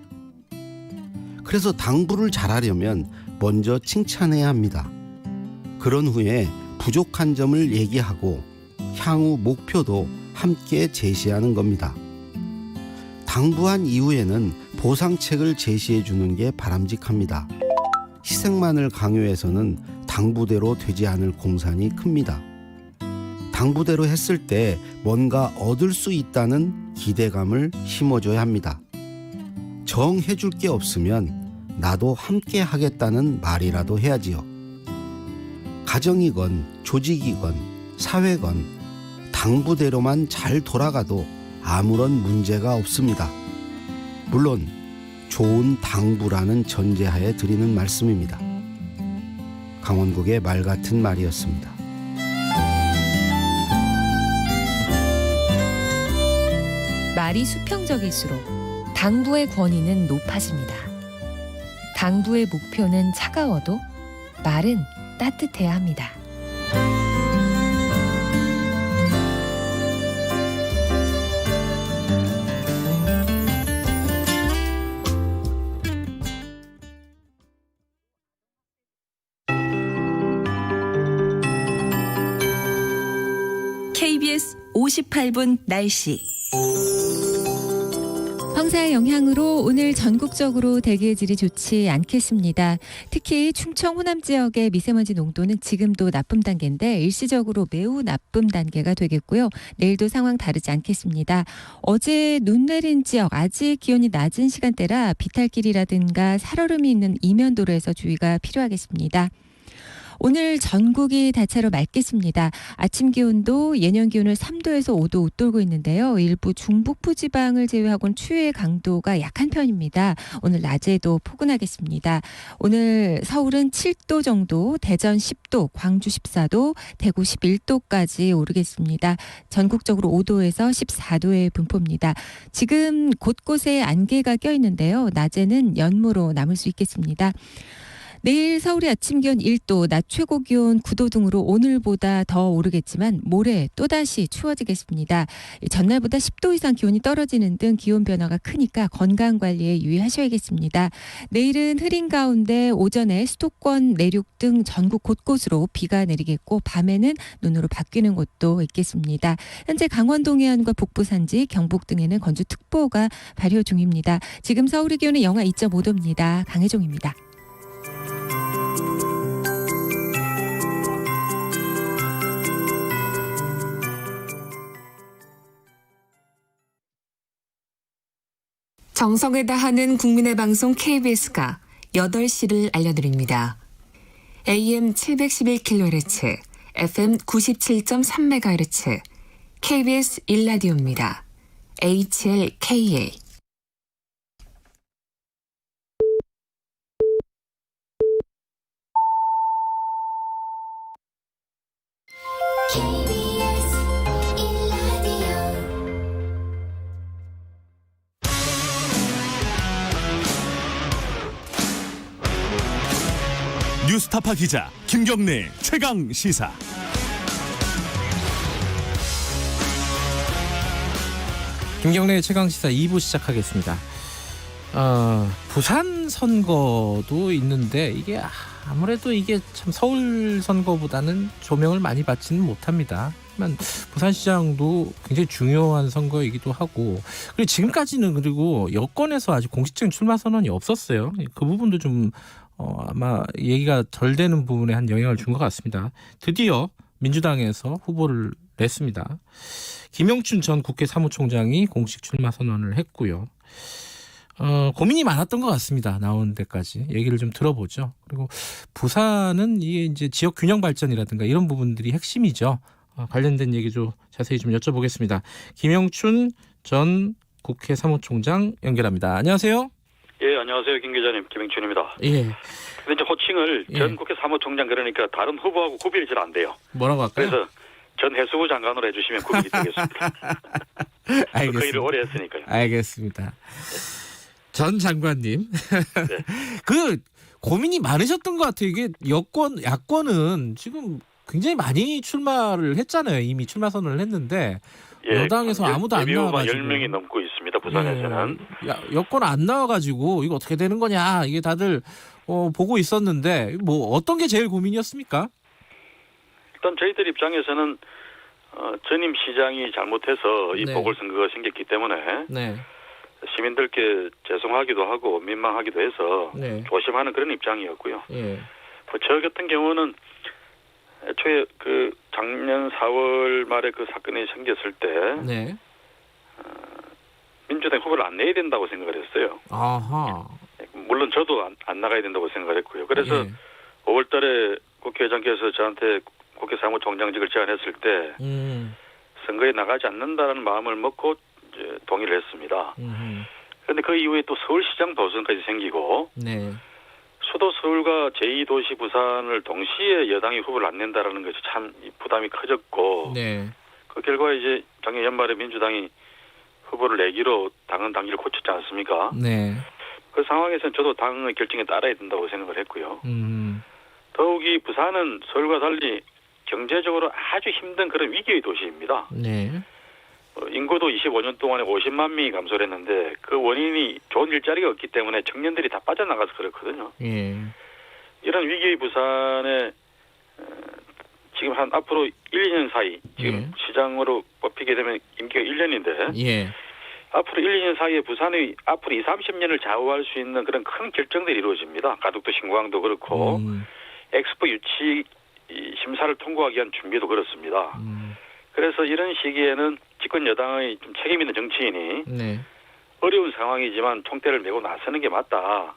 그래서 당부를 잘하려면 먼저 칭찬해야 합니다. 그런 후에 부족한 점을 얘기하고 향후 목표도 함께 제시하는 겁니다. 당부한 이후에는 보상책을 제시해 주는 게 바람직합니다. 희생만을 강요해서는 당부대로 되지 않을 공산이 큽니다. 당부대로 했을 때 뭔가 얻을 수 있다는 기대감을 심어줘야 합니다. 정해줄 게 없으면 나도 함께 하겠다는 말이라도 해야지요. 가정이건 조직이건 사회건 당부대로만 잘 돌아가도 아무런 문제가 없습니다. 물론 좋은 당부라는 전제하에 드리는 말씀입니다. 강원국의 말 같은 말이었습니다. 말이 수평적일수록 당부의 권위는 높아집니다. 당부의 목표는 차가워도 말은 따뜻해야 합니다. KBS 58분 날씨. 황사의 영향으로 오늘 전국적으로 대기의 질이 좋지 않겠습니다. 특히 충청 호남 지역의 미세먼지 농도는 지금도 나쁨 단계인데 일시적으로 매우 나쁨 단계가 되겠고요. 내일도 상황 다르지 않겠습니다. 어제 눈 내린 지역 아직 기온이 낮은 시간대라 비탈길이라든가 살얼음이 있는 이면도로에서 주의가 필요하겠습니다. 오늘 전국이 대체로 맑겠습니다. 아침 기온도 예년 기온을 3도에서 5도 웃돌고 있는데요. 일부 중북부 지방을 제외하고는 추위의 강도가 약한 편입니다. 오늘 낮에도 포근하겠습니다. 오늘 서울은 7도 정도, 대전 10도, 광주 14도, 대구 11도까지 오르겠습니다. 전국적으로 5도에서 14도의 분포입니다. 지금 곳곳에 안개가 껴있는데요. 낮에는 연무로 남을 수 있겠습니다. 내일 서울의 아침 기온 1도, 낮 최고 기온 9도 등으로 오늘보다 더 오르겠지만 모레 또다시 추워지겠습니다. 전날보다 10도 이상 기온이 떨어지는 등 기온 변화가 크니까 건강관리에 유의하셔야겠습니다. 내일은 흐린 가운데 오전에 수도권 내륙 등 전국 곳곳으로 비가 내리겠고 밤에는 눈으로 바뀌는 곳도 있겠습니다. 현재 강원 동해안과 북부 산지, 경북 등에는 건조특보가 발효 중입니다. 지금 서울의 기온은 영하 2.5도입니다. 강혜종입니다. 정성을 다하는 국민의 방송 KBS가 8시를 알려드립니다. AM 711kHz, FM 97.3MHz, KBS 1라디오입니다. HLKA. 뉴스타파 기자 김경래 최강 시사. 김경래 최강 시사 2부 시작하겠습니다. 부산 선거도 있는데 이게 아무래도 이게 참 서울 선거보다는 조명을 많이 받지는 못합니다. 하지만 부산시장도 굉장히 중요한 선거이기도 하고, 그리고 지금까지는 그리고 여권에서 아직 공식적인 출마 선언이 없었어요. 그 부분도 좀 아마 얘기가 덜 되는 부분에 한 영향을 준 것 같습니다. 드디어 민주당에서 후보를 냈습니다. 김영춘 전 국회 사무총장이 공식 출마 선언을 했고요. 고민이 많았던 것 같습니다. 나온 데까지 얘기를 좀 들어보죠. 그리고 부산은 이게 이제 지역 균형 발전이라든가 이런 부분들이 핵심이죠. 관련된 얘기 좀 자세히 좀 여쭤보겠습니다. 김영춘 전 국회 사무총장 연결합니다. 안녕하세요. 예, 안녕하세요. 김 기자님, 김영춘입니다. 예. 근데 이제 호칭을 전 국회 사무총장 그러니까 다른 후보하고 구별이 잘 안 돼요. 뭐라고 할까요? 그래서 전 해수부 장관으로 해주시면 구별이 되겠습니다. 알겠습니다. 그 일을 오래 했으니까요. 알겠습니다. 전 장관님. 네. 그 고민이 많으셨던 것 같아요. 이게 야권은 지금 굉장히 많이 출마를 했잖아요. 이미 출마 선언을 했는데 예, 여당에서 아무도 안 나와가지고 10명이 넘고 있습니다. 부산에서는. 여권 안 나와가지고 이거 어떻게 되는 거냐 이게 다들 보고 있었는데 뭐 어떤 게 제일 고민이었습니까? 일단 저희들 입장에서는 전임 시장이 잘못해서 이 보궐선거가 생겼기 때문에 시민들께 죄송하기도 하고 민망하기도 해서 조심하는 그런 입장이었고요. 저 같은 경우는 애초에 그 작년 4월 말에 그 사건이 생겼을 때 민주당 후보를 안 내야 된다고 생각을 했어요. 아하. 물론 저도 안 나가야 된다고 생각을 했고요. 그래서 5월 달에 국회의장께서 저한테 국회 사무총장직을 제안했을 때 선거에 나가지 않는다는 마음을 먹고 이제 동의를 했습니다. 그런데 그 이후에 또 서울시장 도선까지 생기고 수도 서울과 제2도시 부산을 동시에 여당이 후보를 안 낸다라는 것이 참 부담이 커졌고 그 결과 이제 작년 연말에 민주당이 후보를 내기로 당은 당기를 고쳤지 않습니까? 그 상황에서는 저도 당의 결정에 따라야 된다고 생각을 했고요. 더욱이 부산은 서울과 달리 경제적으로 아주 힘든 그런 위기의 도시입니다. 인구도 25년 동안에 50만 명이 감소를 했는데 그 원인이 좋은 일자리가 없기 때문에 청년들이 다 빠져나가서 그렇거든요. 이런 위기의 부산에 지금 한 앞으로 1, 2년 사이 지금 시장으로 뽑히게 되면 임기가 1년인데 앞으로 1, 2년 사이에 부산의 앞으로 20, 30년을 좌우할 수 있는 그런 큰 결정들이 이루어집니다. 가덕도 신공항도 그렇고 엑스포 유치 심사를 통과하기 위한 준비도 그렇습니다. 그래서 이런 시기에는 집권 여당의 좀 책임 있는 정치인이 어려운 상황이지만 총대를 메고 나서는 게 맞다.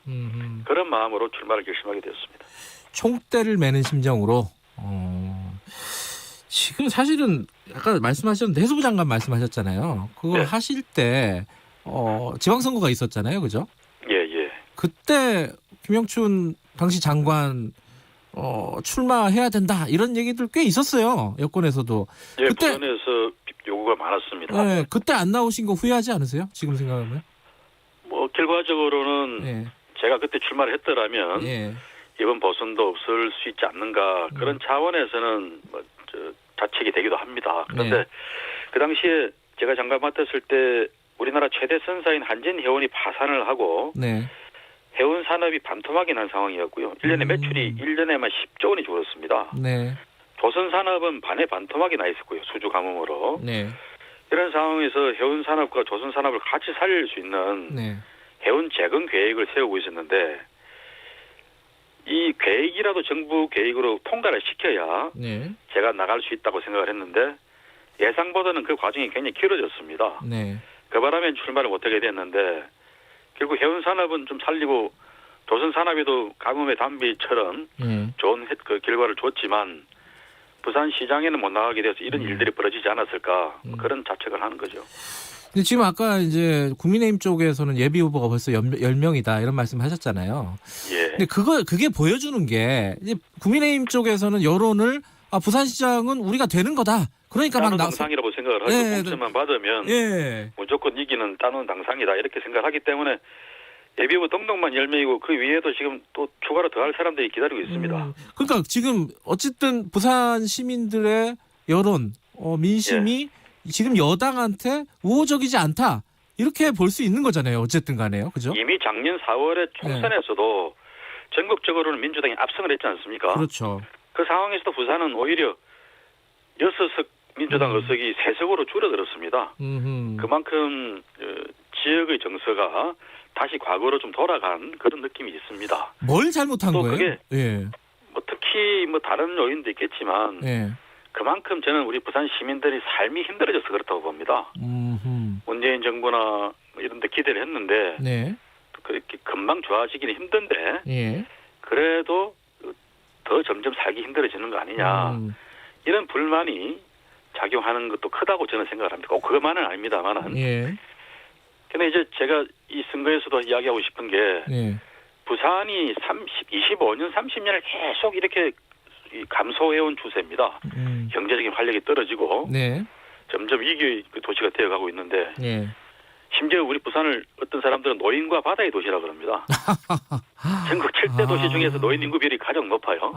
그런 마음으로 출마를 결심하게 되었습니다. 총대를 메는 심정으로 지금 사실은 아까 말씀하셨는데 해수부 장관 말씀하셨잖아요. 그걸 하실 때 지방선거가 있었잖아요. 그죠? 예. 그때 김영춘 당시 장관 출마해야 된다 이런 얘기들 꽤 있었어요. 여권에서도. 예, 그때 부산에서 요구가 많았습니다. 네, 그때 안 나오신 거 후회하지 않으세요? 지금 생각하면? 뭐 결과적으로는 제가 그때 출마를 했더라면 이번 보선도 없을 수 있지 않는가 그런 차원에서는 뭐 자책이 되기도 합니다. 그런데 그 당시에 제가 장관 맡았을 때 우리나라 최대 선사인 한진해운이 파산을 하고 해운 산업이 반토막이 난 상황이었고요. 1년에 매출이 1년에만 10조 원이 줄었습니다. 조선 산업은 반에 반토막이 나 있었고요. 수주 가뭄으로. 이런 상황에서 해운 산업과 조선 산업을 같이 살릴 수 있는 해운 재건 계획을 세우고 있었는데 이 계획이라도 정부 계획으로 통과를 시켜야 제가 나갈 수 있다고 생각을 했는데 예상보다는 그 과정이 굉장히 길어졌습니다. 그 바람에 출마를 못하게 됐는데 결국 해운 산업은 좀 살리고 조선 산업에도 가뭄의 단비처럼 좋은 그 결과를 줬지만 부산 시장에는 못 나가게 돼서 이런 일들이 벌어지지 않았을까 그런 자책을 하는 거죠. 근데 지금 아까 이제 국민의힘 쪽에서는 예비 후보가 벌써 10명이다 이런 말씀하셨잖아요. 예. 근데 그게 보여주는 게 이제 국민의힘 쪽에서는 여론을 부산시장은 우리가 되는 거다. 그러니까 막 당상이라고 생각을 하죠. 예, 공천만 받으면 예. 무조건 이기는 따놓은 당상이다 이렇게 생각하기 때문에 예비후보 등록만 10명이고 그 위에도 지금 또 추가로 더할 사람들이 기다리고 있습니다. 그러니까 지금 어쨌든 부산 시민들의 여론, 민심이 지금 여당한테 우호적이지 않다. 이렇게 볼 수 있는 거잖아요. 어쨌든 간에요. 그죠? 이미 작년 4월에 총선에서도 전국적으로는 민주당이 압승을 했지 않습니까? 그렇죠. 그 상황에서도 부산은 오히려 6석 민주당 의석이 3석으로 줄어들었습니다. 그만큼 지역의 정서가 다시 과거로 좀 돌아간 그런 느낌이 있습니다. 뭘 잘못한 거예요? 그게 예. 뭐 특히 뭐 다른 요인도 있겠지만 그만큼 저는 우리 부산 시민들이 삶이 힘들어져서 그렇다고 봅니다. 문재인 정부나 이런 데 기대를 했는데 그렇게 금방 좋아지기는 힘든데 그래도 더 점점 살기 힘들어지는 거 아니냐. 이런 불만이 작용하는 것도 크다고 저는 생각을 합니다. 꼭 그것만은 아닙니다만은. 근데 이제 제가 이 선거에서도 이야기하고 싶은 게 부산이 25년, 30년을 계속 이렇게 감소해온 추세입니다. 경제적인 활력이 떨어지고 점점 위기의 도시가 되어가고 있는데 심지어 우리 부산을 어떤 사람들은 노인과 바다의 도시라 그럽니다. 전국 7대 도시 중에서 노인 인구 비율이 가장 높아요.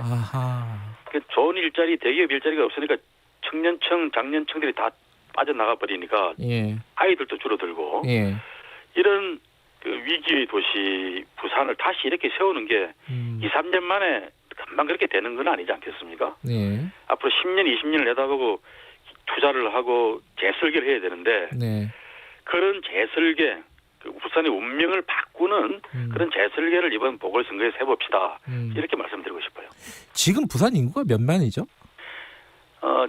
좋은 일자리, 대기업 일자리가 없으니까 청년층, 장년층들이 다 빠져나가 버리니까 아이들도 줄어들고 이런 그 위기의 도시 부산을 다시 이렇게 세우는 게 2, 3년 만에 금방 그렇게 되는 건 아니지 않겠습니까? 앞으로 10년, 20년을 내다보고 투자를 하고 재설계를 해야 되는데 그런 재설계, 그 부산의 운명을 바꾸는 그런 재설계를 이번 보궐선거에서 해봅시다. 이렇게 말씀드리고 싶어요. 지금 부산 인구가 몇 만이죠?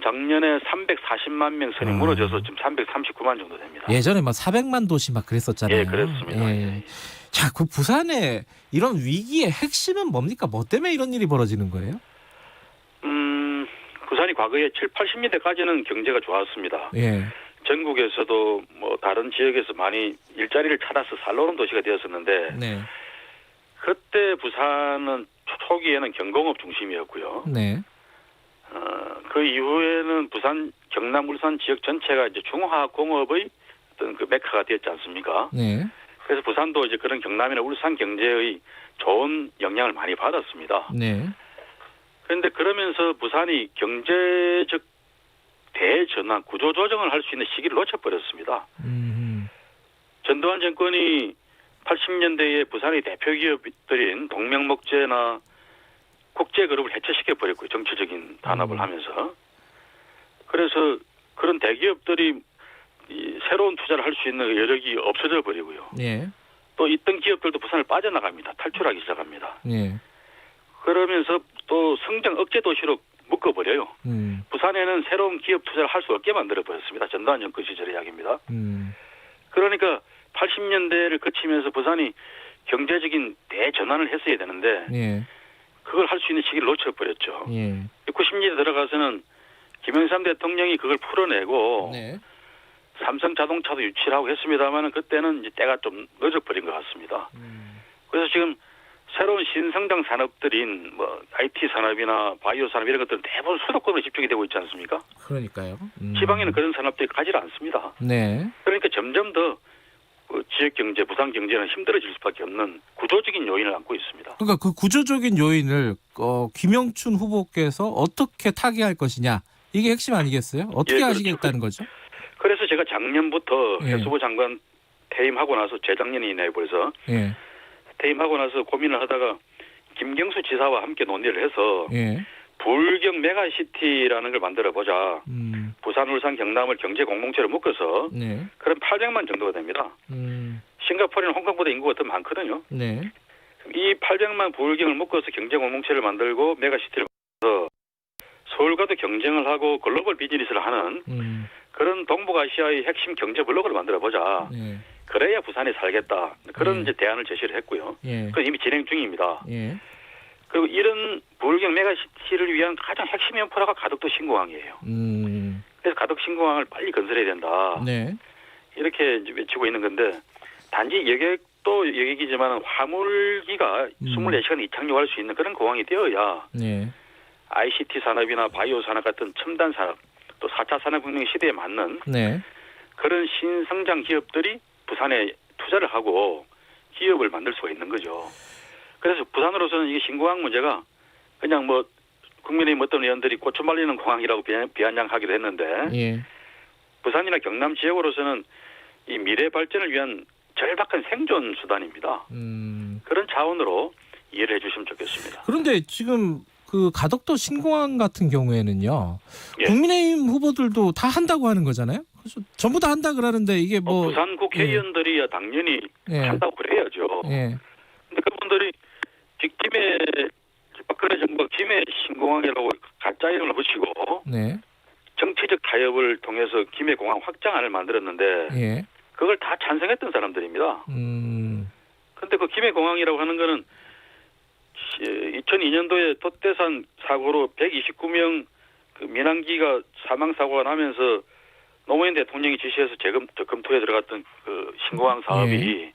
작년에 340만 명 선이 무너져서 지금 339만 정도 됩니다. 예전에 막 400만 도시 막 그랬었잖아요. 예, 그렇습니다. 자, 그 부산의 이런 위기의 핵심은 뭡니까? 뭐 때문에 이런 일이 벌어지는 거예요? 부산이 과거에 7, 80년대까지는 경제가 좋았습니다. 전국에서도 뭐 다른 지역에서 많이 일자리를 찾아서 살러오는 도시가 되었었는데 그때 부산은 초기에는 경공업 중심이었고요. 그 이후에는 부산, 경남, 울산 지역 전체가 이제 중화공업의 어떤 그 메카가 되었지 않습니까? 그래서 부산도 이제 그런 경남이나 울산 경제의 좋은 영향을 많이 받았습니다. 그런데 그러면서 부산이 경제적 대전환, 구조조정을 할 수 있는 시기를 놓쳐버렸습니다. 전두환 정권이 80년대에 부산의 대표 기업들인 동명목재나 국제그룹을 해체시켜버렸고요. 정치적인 단합을 하면서. 그래서 그런 대기업들이 이 새로운 투자를 할 수 있는 여력이 없어져 버리고요. 또 있던 기업들도 부산을 빠져나갑니다. 탈출하기 시작합니다. 그러면서 또 성장 억제 도시로 묶어버려요. 부산에는 새로운 기업 투자를 할 수 없게 만들어버렸습니다. 전두환 정권 시절의 이야기입니다. 그러니까 80년대를 거치면서 부산이 경제적인 대전환을 했어야 되는데 그걸 할 수 있는 시기를 놓쳐버렸죠. 90년대 들어가서는 김영삼 대통령이 그걸 풀어내고 삼성 자동차도 유치를 하고 했습니다만 그때는 이제 때가 좀 늦어버린 것 같습니다. 그래서 지금 새로운 신성장 산업들인 뭐 IT 산업이나 바이오 산업 이런 것들은 대부분 수도권으로 집중이 되고 있지 않습니까? 그러니까요. 지방에는 그런 산업들이 가지 않습니다. 그러니까 점점 더 그 지역 경제, 부산 경제는 힘들어질 수밖에 없는 구조적인 요인을 안고 있습니다. 그러니까 그 구조적인 요인을 김영춘 후보께서 어떻게 타개할 것이냐 이게 핵심 아니겠어요? 어떻게 하시겠다는 거죠? 그래서 제가 작년부터 해수부 장관 퇴임하고 나서 재작년이네요 벌써 퇴임하고 나서 고민을 하다가 김경수 지사와 함께 논의를 해서 불경 메가시티라는 걸 만들어보자. 부산, 울산, 경남을 경제 공동체로 묶어서 그럼 800만 정도가 됩니다. 싱가포르는 홍콩보다 인구가 더 많거든요. 이 800만 불경을 묶어서 경제 공동체를 만들고 메가시티를 만들어서 서울과도 경쟁을 하고 글로벌 비즈니스를 하는 그런 동북아시아의 핵심 경제 블록을 만들어보자. 그래야 부산에 살겠다. 그런 이제 대안을 제시를 했고요. 그건 이미 진행 중입니다. 그리고 이런 부울경 메가시티를 위한 가장 핵심 인프라가 가덕도 신공항이에요. 그래서 가덕 신공항을 빨리 건설해야 된다. 이렇게 이제 외치고 있는 건데 단지 여객도 여객이지만 화물기가 24시간 이착륙할 수 있는 그런 공항이 되어야 ICT 산업이나 바이오 산업 같은 첨단 산업 또 4차 산업혁명 시대에 맞는 그런 신성장 기업들이 부산에 투자를 하고 기업을 만들 수가 있는 거죠. 그래서 부산으로서는 이게 신공항 문제가 그냥 뭐 국민의힘 어떤 의원들이 고쳐 말리는 공항이라고 비아냥하기도 했는데 부산이나 경남 지역으로서는 이 미래 발전을 위한 절박한 생존 수단입니다. 그런 차원으로 이해를 해주시면 좋겠습니다. 그런데 지금 그 가덕도 신공항 같은 경우에는요, 국민의힘 후보들도 다 한다고 하는 거잖아요. 그래서 전부 다 한다 그러는데 이게 뭐 부산 국회의원들이야 당연히 한다고 그래야죠. 근데 그분들이 빅팀에 박근혜 정부가 김해 신공항이라고 가짜 이름을 붙이고 정치적 타협을 통해서 김해 공항 확장안을 만들었는데 그걸 다 찬성했던 사람들입니다. 그런데 그 김해 공항이라고 하는 거는 2002년도에 돛대산 사고로 129명 그 민항기가 사망 사고가 나면서 노무현 대통령이 지시해서 검토에 들어갔던 그 신공항 사업이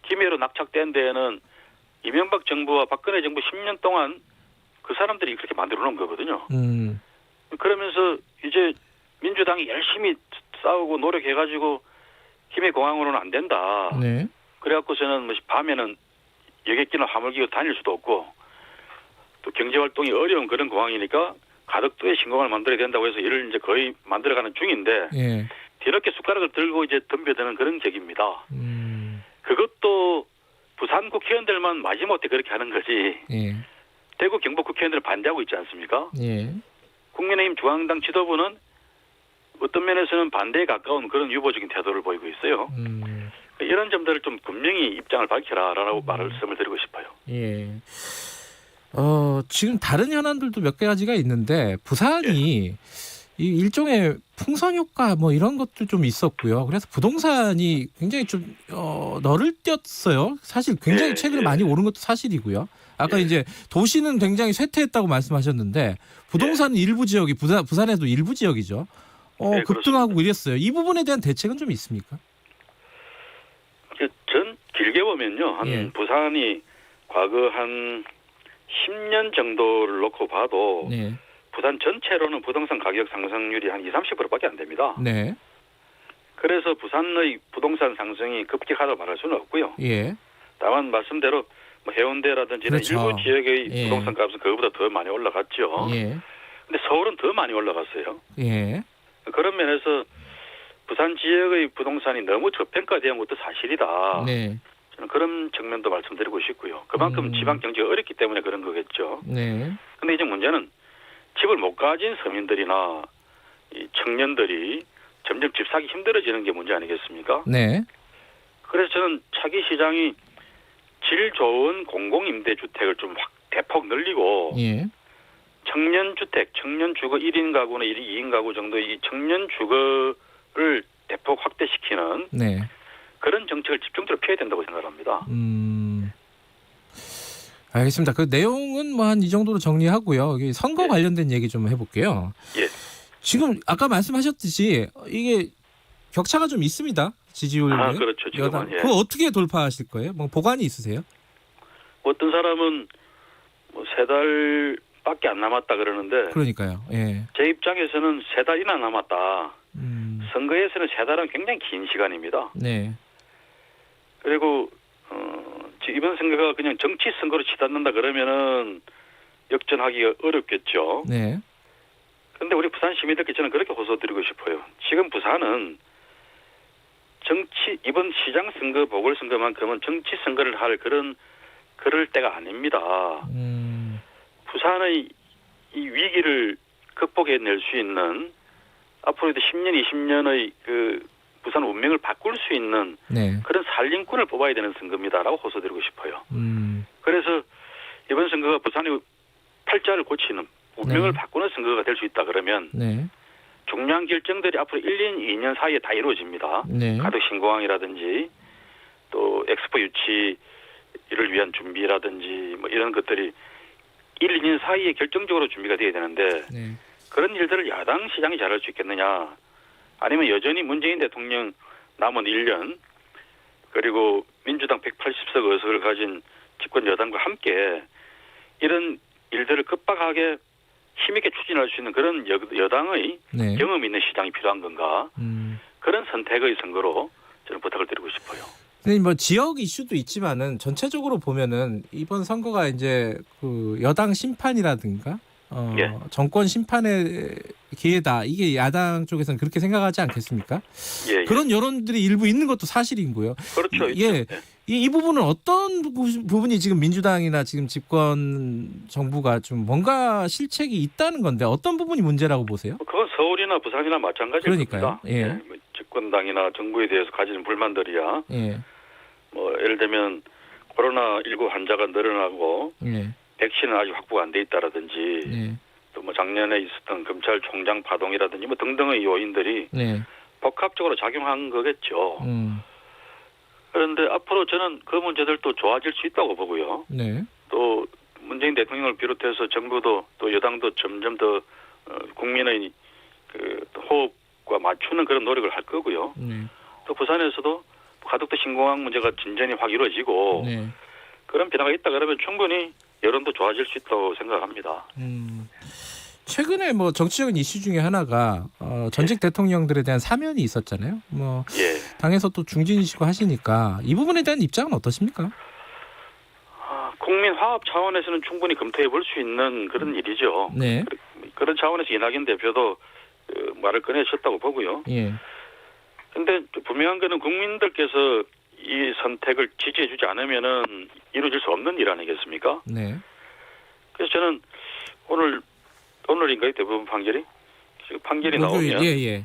김해로 낙착된 데에는 이명박 정부와 박근혜 정부 10년 동안 그 사람들이 그렇게 만들어 놓은 거거든요. 그러면서 이제 민주당이 열심히 싸우고 노력해가지고 김해 공항으로는 안 된다. 그래갖고서는 뭐 밤에는 여객기나 화물기가 다닐 수도 없고 또 경제활동이 어려운 그런 공항이니까 가덕도에 신공항을 만들어야 된다고 해서 이를 이제 거의 만들어가는 중인데 뒤늦게 숟가락을 들고 이제 덤벼드는 그런 격입니다. 그것도 부산 국회의원들만 마지못해 그렇게 하는 거지 대구 경북 국회의원들은 반대하고 있지 않습니까? 국민의힘 중앙당 지도부는 어떤 면에서는 반대에 가까운 그런 유보적인 태도를 보이고 있어요. 이런 점들을 좀 분명히 입장을 밝혀라라고 말씀을 드리고 싶어요. 지금 다른 현안들도 몇 가지가 있는데 부산이 이 일종의 풍선 효과 뭐 이런 것도 좀 있었고요. 그래서 부동산이 굉장히 좀 너를 띄었어요. 사실 굉장히 최근에 많이 오른 것도 사실이고요. 아까 이제 도시는 굉장히 쇠퇴했다고 말씀하셨는데 부동산은 일부 지역이 부산에도 일부 지역이죠. 급등하고 이랬어요. 이 부분에 대한 대책은 좀 있습니까? 전 길게 보면요. 부산이 과거 한 10년 정도를 놓고 봐도 부산 전체로는 부동산 가격 상승률이 한 20-30%밖에 안 됩니다. 그래서 부산의 부동산 상승이 급격하다고 말할 수는 없고요. 다만 말씀대로 뭐 해운대라든지 일부 지역의 부동산 값은 그거보다 더 많이 올라갔죠. 근데 서울은 더 많이 올라갔어요. 그런 면에서 부산 지역의 부동산이 너무 저평가된 것도 사실이다. 저는 그런 측면도 말씀드리고 싶고요. 그만큼 지방 경제가 어렵기 때문에 그런 거겠죠. 근데 이제 문제는 집을 못 가진 서민들이나 이 청년들이 점점 집 사기 힘들어지는 게 문제 아니겠습니까? 그래서 저는 차기 시장이 질 좋은 공공임대주택을 좀 확 대폭 늘리고 청년주택, 청년주거 1인 가구나 2인 가구 정도의 이 청년주거를 대폭 확대시키는 그런 정책을 집중적으로 펴야 된다고 생각합니다. 알겠습니다. 그 내용은 뭐 한 이 정도로 정리하고요. 선거 관련된 얘기 좀 해볼게요. 지금 아까 말씀하셨듯이 이게 격차가 좀 있습니다. 지지율. 그렇죠. 지금은. 그거 어떻게 돌파하실 거예요? 뭐 보관이 있으세요? 어떤 사람은 뭐 3달밖에 안 남았다 그러는데. 그러니까요. 제 입장에서는 3달이나 남았다. 선거에서는 3달은 굉장히 긴 시간입니다. 그리고 이번 선거가 그냥 정치 선거로 치닫는다 그러면은 역전하기가 어렵겠죠. 그런데 우리 부산 시민들께 저는 그렇게 호소드리고 싶어요. 지금 부산은 이번 시장 선거, 보궐선거만큼은 정치 선거를 할 그럴 때가 아닙니다. 부산의 이 위기를 극복해낼 수 있는 앞으로도 10년, 20년의 그 부산 운명을 바꿀 수 있는 그런 살림꾼을 뽑아야 되는 선거입니다라고 호소드리고 싶어요. 그래서 이번 선거가 부산의 팔자를 고치는 운명을 바꾸는 선거가 될 수 있다 그러면 중요한 결정들이 앞으로 1년, 2년 사이에 다 이루어집니다. 네. 가덕 신공항이라든지 또 엑스포 유치를 위한 준비라든지 뭐 이런 것들이 1, 2년 사이에 결정적으로 준비가 돼야 되는데 네. 그런 일들을 야당 시장이 잘할 수 있겠느냐, 아니면 여전히 문재인 대통령 남은 1년 그리고 민주당 180석 의석을 가진 집권 여당과 함께 이런 일들을 급박하게 힘있게 추진할 수 있는 그런 여당의 네. 경험 있는 시장이 필요한 건가, 그런 선택의 선거로 저는 부탁을 드리고 싶어요. 근데 뭐 지역 이슈도 있지만은 전체적으로 보면은 이번 선거가 이제 그 여당 심판이라든가 예. 정권 심판의 기회다. 이게 야당 쪽에서는 그렇게 생각하지 않겠습니까? 예, 예. 그런 여론들이 일부 있는 것도 사실이고요. 그렇죠. 예. 이 부분은 어떤 부분이 지금 민주당이나 지금 집권 정부가 좀 뭔가 실책이 있다는 건데 어떤 부분이 문제라고 보세요? 그건 서울이나 부산이나 마찬가지일 그러니까요. 겁니다. 예. 뭐 집권당이나 정부에 대해서 가지는 불만들이야. 예. 뭐 예를 들면 코로나19 환자가 늘어나고 예. 백신은 아직 확보가 안 돼 있다라든지 예. 또 뭐 작년에 있었던 검찰총장 파동이라든지 뭐 등등의 요인들이 네. 복합적으로 작용한 거겠죠. 그런데 앞으로 저는 그 문제들도 좋아질 수 있다고 보고요. 네. 또 문재인 대통령을 비롯해서 정부도 또 여당도 점점 더 국민의 그 호흡과 맞추는 그런 노력을 할 거고요. 네. 또 부산에서도 가덕도 신공항 문제가 진전이 확 이루어지고 네. 그런 변화가 있다 그러면 충분히 여론도 좋아질 수 있다고 생각합니다. 최근에 뭐 정치적인 이슈 중에 하나가 전직 대통령들에 대한 사면이 있었잖아요. 뭐 당에서 또 중진이시고 하시니까 이 부분에 대한 입장은 어떠십니까? 국민 화합 차원에서는 충분히 검토해 볼 수 있는 그런 일이죠. 네. 그런 차원에서 이낙연 대표도 말을 꺼내셨다고 보고요. 예. 근데 분명한 거는 국민들께서 이 선택을 지지해주지 않으면은 이루어질 수 없는 일 아니겠습니까? 네. 그래서 저는 오늘인가요? 대부분 판결이? 지금 판결이 나오면 예.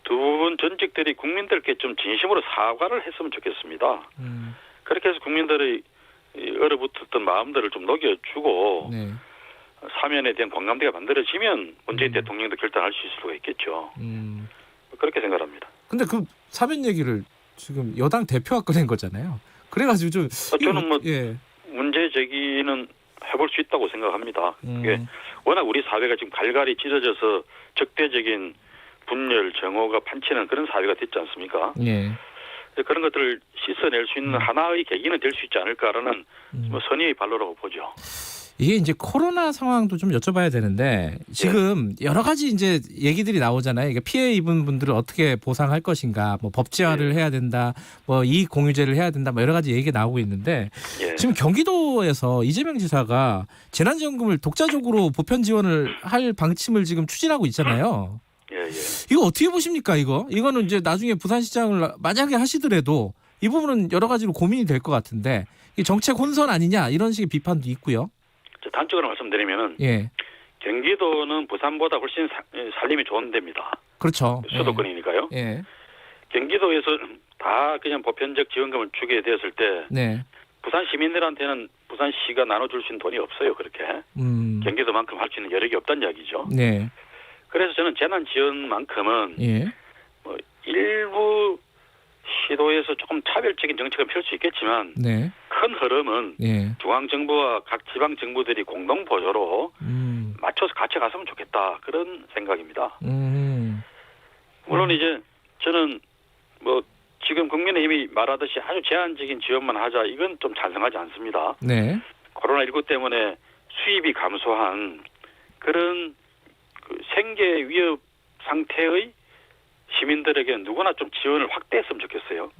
두 분 전직들이 국민들께 좀 진심으로 사과를 했으면 좋겠습니다. 그렇게 해서 국민들의 얼어붙었던 마음들을 좀 녹여주고 네. 사면에 대한 공감대가 만들어지면 문재인 대통령도 결단할 수 있을 수가 있겠죠. 그렇게 생각합니다. 근데 그 사면 얘기를 지금 여당 대표가 꺼낸 거잖아요. 그래가지고 좀 저는 뭐 문제 제기는 해볼 수 있다고 생각합니다. 그게 워낙 우리 사회가 지금 갈갈이 찢어져서 적대적인 분열, 정오가 판치는 그런 사회가 됐지 않습니까? 예. 그런 것들을 씻어낼 수 있는 하나의 계기는 될 수 있지 않을까라는 뭐 선의의 발로라고 보죠. 이게 이제 코로나 상황도 좀 여쭤봐야 되는데 지금 여러 가지 이제 얘기들이 나오잖아요. 이게 피해 입은 분들을 어떻게 보상할 것인가, 뭐 법제화를 해야 된다, 뭐 이익 공유제를 해야 된다, 뭐 여러 가지 얘기가 나오고 있는데 지금 경기도에서 이재명 지사가 재난지원금을 독자적으로 보편 지원을 할 방침을 지금 추진하고 있잖아요. 이거 어떻게 보십니까? 이거는 이제 나중에 부산시장을 만약에 하시더라도 이 부분은 여러 가지로 고민이 될 것 같은데 이 정책 혼선 아니냐 이런 식의 비판도 있고요. 단적으로 말씀드리면은 경기도는 부산보다 훨씬 살림이 좋은 데입니다. 그렇죠. 수도권이니까요. 경기도에서 다 그냥 보편적 지원금을 주게 되었을 때 부산 시민들한테는 부산시가 나눠줄 수 있는 돈이 없어요. 그렇게 경기도만큼 할 수 있는 여력이 없다는 이야기죠. 그래서 저는 재난지원만큼은 뭐 일부 시도에서 조금 차별적인 정책은 펼 수 있겠지만 큰 흐름은 중앙정부와 각 지방정부들이 공동 보조로 맞춰서 같이 갔으면 좋겠다. 그런 생각입니다. 물론 이제 저는 뭐 지금 국민의힘이 말하듯이 아주 제한적인 지원만 하자 이건 좀 찬성하지 않습니다. 코로나19 때문에 수입이 감소한 그런 그 생계 위협 상태의 시민들에게 누구나 좀 지원을 확대했으면 좋겠어요.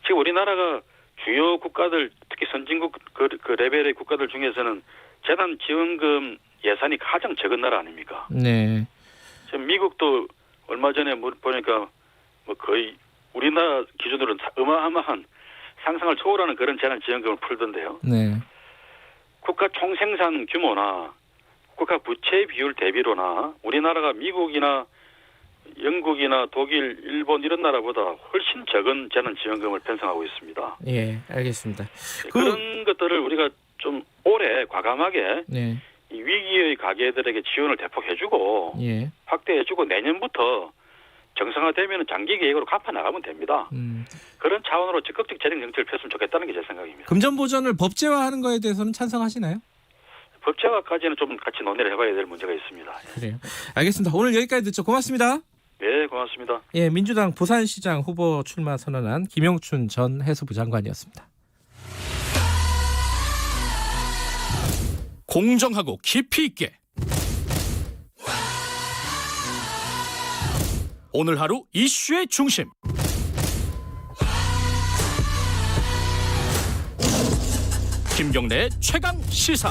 지금 우리나라가 주요 국가들, 특히 선진국 그 레벨의 국가들 중에서는 재난지원금 예산이 가장 적은 나라 아닙니까? 지금 미국도 얼마 전에 보니까 뭐 거의 우리나라 기준으로는 어마어마한 상상을 초월하는 그런 재난지원금을 풀던데요. 국가 총생산 규모나 국가 부채 비율 대비로나 우리나라가 미국이나 영국이나 독일, 일본 이런 나라보다 훨씬 적은 재난지원금을 편성하고 있습니다. 알겠습니다. 그런 것들을 우리가 좀 오래 과감하게 이 위기의 가게들에게 지원을 대폭 해주고 예. 확대해주고 내년부터 정상화되면 장기 계획으로 갚아 나가면 됩니다. 그런 차원으로 적극적 재정 정책을 폈으면 좋겠다는 게 제 생각입니다. 금전 보전을 법제화하는 거에 대해서는 찬성하시나요? 법제화까지는 좀 같이 논의를 해봐야 될 문제가 있습니다. 그래요. 알겠습니다. 오늘 여기까지 듣죠. 고맙습니다. 네, 고맙습니다. 예, 민주당 부산시장 후보 출마 선언한 김영춘 전 해수부 장관이었습니다. 공정하고 깊이 있게 오늘 하루 이슈의 중심 김경래의 최강 시사.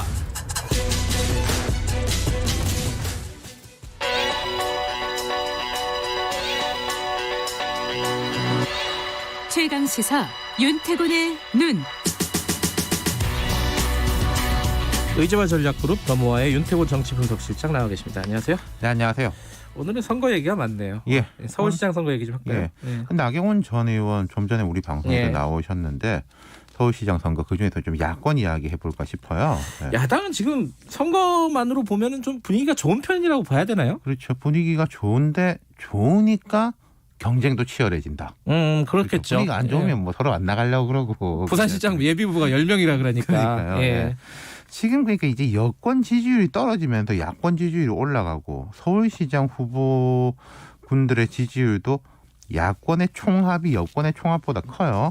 최강 시사 윤태곤의 눈. 의제와 전략그룹 더모아의 윤태곤 정치분석실장 나와 계십니다. 안녕하세요. 네, 안녕하세요. 오늘은 선거 얘기가 많네요. 예. 서울시장 선거 얘기 좀 할까요? 예. 나경원 전 의원 좀 전에 우리 방송에 나오셨는데 서울시장 선거 그중에서 좀 야권 이야기 해볼까 싶어요. 예. 야당은 지금 선거만으로 보면은 좀 분위기가 좋은 편이라고 봐야 되나요? 그렇죠. 분위기가 좋은데 좋으니까 경쟁도 치열해진다. 그렇겠죠. 그렇죠. 분위기가 안 좋으면 뭐 서로 안 나가려고 그러고. 부산시장 예비후보가 10명이라 그러니까. 그러니까요. 예. 예. 지금 그러니까 이제 여권 지지율이 떨어지면서 야권 지지율이 올라가고 서울시장 후보군들의 지지율도 야권의 총합이 여권의 총합보다 커요.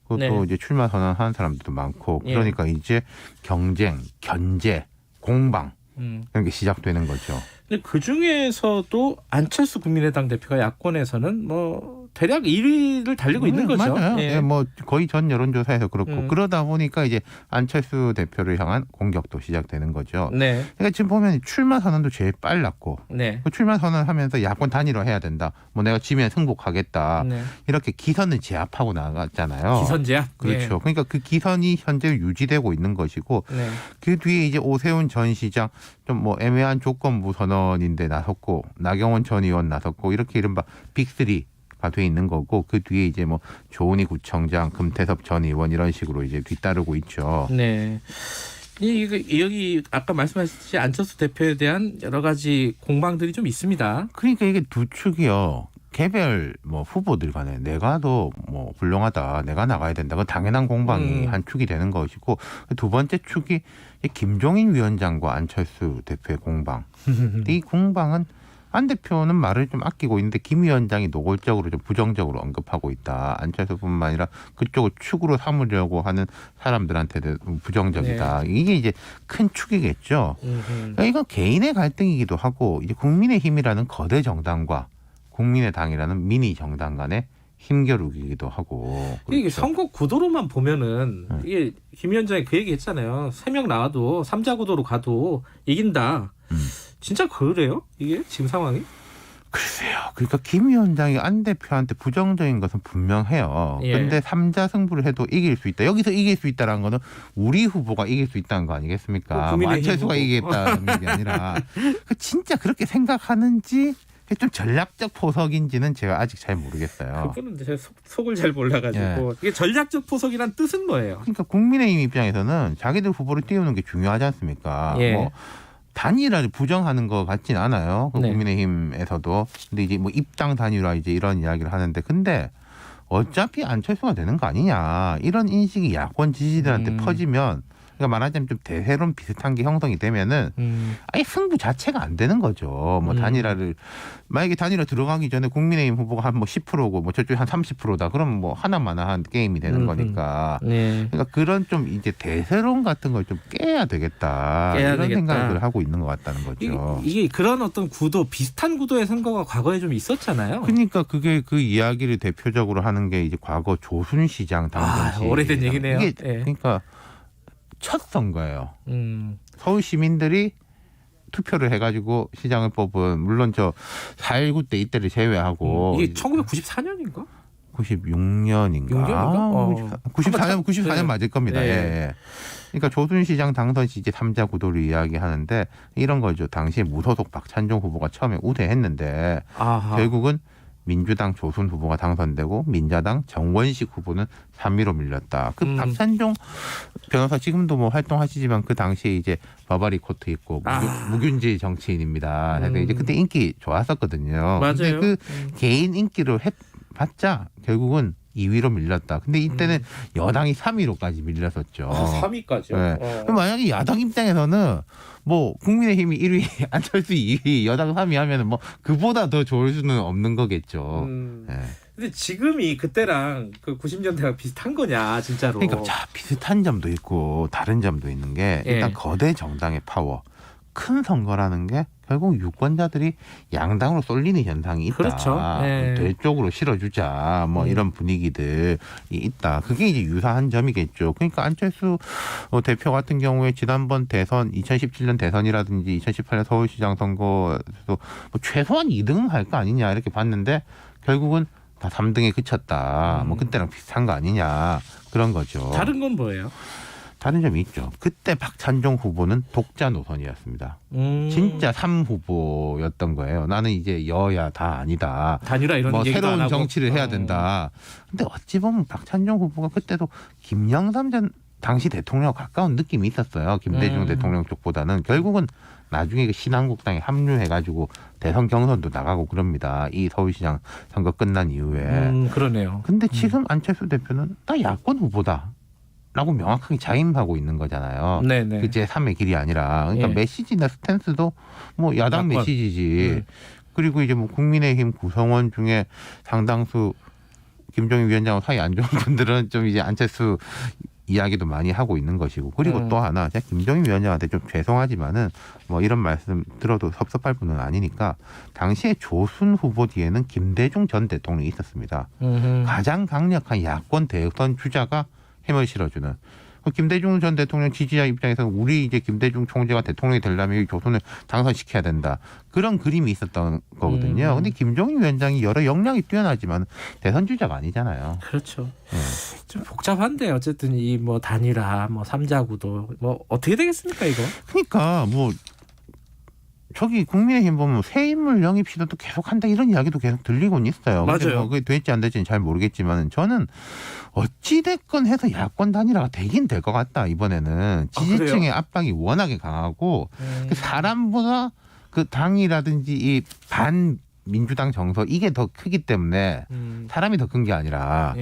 그것도 네. 이제 출마 선언하는 사람들도 많고 예. 그러니까 이제 경쟁, 견제, 공방 이런 게 시작되는 거죠. 근데 그 중에서도 안철수 국민의당 대표가 야권에서는 뭐 대략 1위를 달리고 있는 거죠. 맞아요. 예. 예, 뭐 거의 전 여론조사에서 그렇고 그러다 보니까 이제 안철수 대표를 향한 공격도 시작되는 거죠. 네. 그러니까 지금 보면 출마 선언도 제일 빨랐고 네. 그 출마 선언하면서 야권 단일화 해야 된다. 뭐 내가 지면 승복하겠다. 네. 이렇게 기선을 제압하고 나갔잖아요. 기선 제압. 그렇죠. 예. 그러니까 그 기선이 현재 유지되고 있는 것이고 네. 그 뒤에 이제 오세훈 전 시장 좀 뭐 애매한 조건부 선언인데 나섰고 나경원 전 의원 나섰고 이렇게 이른바 빅3가 돼 있는 거고 그 뒤에 이제 뭐 조은희 구청장, 금태섭 전 의원 이런 식으로 이제 뒤따르고 있죠. 네. 여기 아까 말씀하셨듯이 안철수 대표에 대한 여러 가지 공방들이 좀 있습니다. 그러니까 이게 두 축이요. 개별 뭐 후보들 간에 내가 더 뭐 훌륭하다, 내가 나가야 된다. 그 당연한 공방이 한 축이 되는 것이고 두 번째 축이 김종인 위원장과 안철수 대표의 공방. 이 공방은 안 대표는 말을 좀 아끼고 있는데 김 위원장이 노골적으로 좀 부정적으로 언급하고 있다. 안철수뿐만 아니라 그쪽을 축으로 삼으려고 하는 사람들한테도 부정적이다. 네. 이게 이제 큰 축이겠죠. 그러니까 이건 개인의 갈등이기도 하고 이제 국민의힘이라는 거대 정당과 국민의당이라는 미니 정당 간의 힘겨루기이기도 하고. 이게 그렇죠. 선거 구도로만 보면은 이게 김 위원장이 그 얘기 했잖아요. 3명 나와도 3자 구도로 가도 이긴다. 진짜 그래요? 이게 지금 상황이? 글쎄요. 그러니까 김 위원장이 안 대표한테 부정적인 것은 분명해요. 예. 근데 3자 승부를 해도 이길 수 있다. 여기서 이길 수 있다는 거는 우리 후보가 이길 수 있다는 거 아니겠습니까? 뭐 안철수가 이기겠다는 게 아니라 진짜 그렇게 생각하는지 좀 전략적 포석인지는 제가 아직 잘 모르겠어요. 그거는 제가 속을 잘 몰라가지고 예. 이게 전략적 포석이란 뜻은 뭐예요? 그러니까 국민의힘 입장에서는 자기들 후보를 띄우는 게 중요하지 않습니까? 예. 뭐 단일화를 부정하는 것 같진 않아요. 그 네. 국민의힘에서도. 근데 이제 뭐 입당 단일화 이제 이런 이야기를 하는데 근데 어차피 안철수가 되는 거 아니냐 이런 인식이 야권 지지들한테 퍼지면. 그러니까 말하자면 좀 대세론 비슷한 게 형성이 되면은 아예 승부 자체가 안 되는 거죠. 뭐 단일화를 만약에 단일화 들어가기 전에 국민의힘 후보가 한 뭐 10%고 뭐 저쪽이 한 30%다. 그럼 뭐 하나마나한 게임이 되는 거니까. 네. 그러니까 그런 좀 이제 대세론 같은 걸 좀 깨야 되겠다. 깨야 이런 되겠다. 생각을 하고 있는 것 같다는 거죠. 이게 그런 어떤 구도 비슷한 구도의 선거가 과거에 좀 있었잖아요. 그러니까 그게 그 이야기를 대표적으로 하는 게 이제 과거 조순시장 당선 시 오래된 얘기네요. 이게 예. 그러니까 첫 선거예요. 서울 시민들이 투표를 해가지고 시장을 뽑은 물론 저 4.19 때 이때를 제외하고 이게 1994년인가? 96년인가? 6년인가? 94년 맞을 겁니다. 네. 예. 그러니까 조순시장 당선 시 이제 3자 구도를 이야기하는데 이런 거죠. 당시에 무소속 박찬종 후보가 처음에 우세했는데 아하. 결국은 민주당 조순 후보가 당선되고 민자당 정원식 후보는 3위로 밀렸다. 그 박찬종 변호사 지금도 뭐 활동하시지만 그 당시에 이제 버버리 코트 입고 무균지 정치인입니다. 그래서 이제 그때 인기 좋았었거든요. 맞아요. 근데 그 개인 인기로 해봤자 결국은 2위로 밀렸다. 근데 이때는 여당이 3위로까지 밀렸었죠. 3위까지요? 네. 그럼 만약에 야당 입장에서는 뭐 국민의힘이 1위, 안철수 2위, 여당 3위 하면은 뭐 그보다 더 좋을 수는 없는 거겠죠. 네. 근데 지금이 그때랑 그 90년대랑 비슷한 거냐 진짜로. 그러니까 자, 비슷한 점도 있고 다른 점도 있는 게 일단 거대 정당의 파워, 큰 선거라는 게 결국 유권자들이 양당으로 쏠리는 현상이 있다. 그렇죠. 될 쪽으로 실어주자. 뭐 이런 분위기들이 있다. 그게 이제 유사한 점이겠죠. 그러니까 안철수 대표 같은 경우에 지난번 대선 2017년 대선이라든지 2018년 서울시장 선거에서 뭐 최소한 2등은 할 거 아니냐 이렇게 봤는데 결국은 다 3등에 그쳤다. 뭐 그때랑 비슷한 거 아니냐 그런 거죠. 다른 건 뭐예요? 다른 점이 있죠. 그때 박찬종 후보는 독자 노선이었습니다. 진짜 3후보였던 거예요. 나는 이제 여야 다 아니다. 단일화 이런 뭐 얘기도 안 새로운 하고. 정치를 해야 된다. 근데 어찌 보면 박찬종 후보가 그때도 김영삼 전 당시 대통령 가까운 느낌이 있었어요. 김대중 대통령 쪽보다는. 결국은 나중에 그 신한국당에 합류해가지고 대선 경선도 나가고 그럽니다. 이 서울시장 선거 끝난 이후에. 그러네요. 근데 지금 안철수 대표는 나 야권 후보다. 라고 명확하게 자임하고 있는 거잖아요. 네네. 그 제3의 길이 아니라. 그러니까 메시지나 스탠스도 뭐 야당 야권. 메시지지. 그리고 이제 뭐 국민의힘 구성원 중에 상당수 김종인 위원장하고 사이 안 좋은 분들은 좀 이제 안철수 이야기도 많이 하고 있는 것이고. 그리고 또 하나, 제가 김종인 위원장한테 좀 죄송하지만은 뭐 이런 말씀 들어도 섭섭할 분은 아니니까 당시에 조순 후보 뒤에는 김대중 전 대통령이 있었습니다. 가장 강력한 야권 대선 주자가 힘을 실어주는. 김대중 전 대통령 지지자 입장에서는 우리 이제 김대중 총재가 대통령이 되려면 조선을 당선시켜야 된다. 그런 그림이 있었던 거거든요. 근데 김종인 위원장이 여러 역량이 뛰어나지만 대선 주자가 아니잖아요. 그렇죠. 좀 복잡한데 어쨌든 이 뭐 단일화, 뭐 삼자구도 뭐 어떻게 되겠습니까 이거? 그러니까 뭐 저기 국민의힘 보면 새 인물 영입 시도도 계속 한다 이런 이야기도 계속 들리고는 있어요. 맞아요. 뭐 그게 될지 안 될지는 잘 모르겠지만 저는 어찌 됐건 해서 야권 단일화가 되긴 될 것 같다 이번에는. 지지층의 압박이 워낙에 강하고 그 사람보다 그 당이라든지 이 반민주당 정서 이게 더 크기 때문에 사람이 더 큰 게 아니라.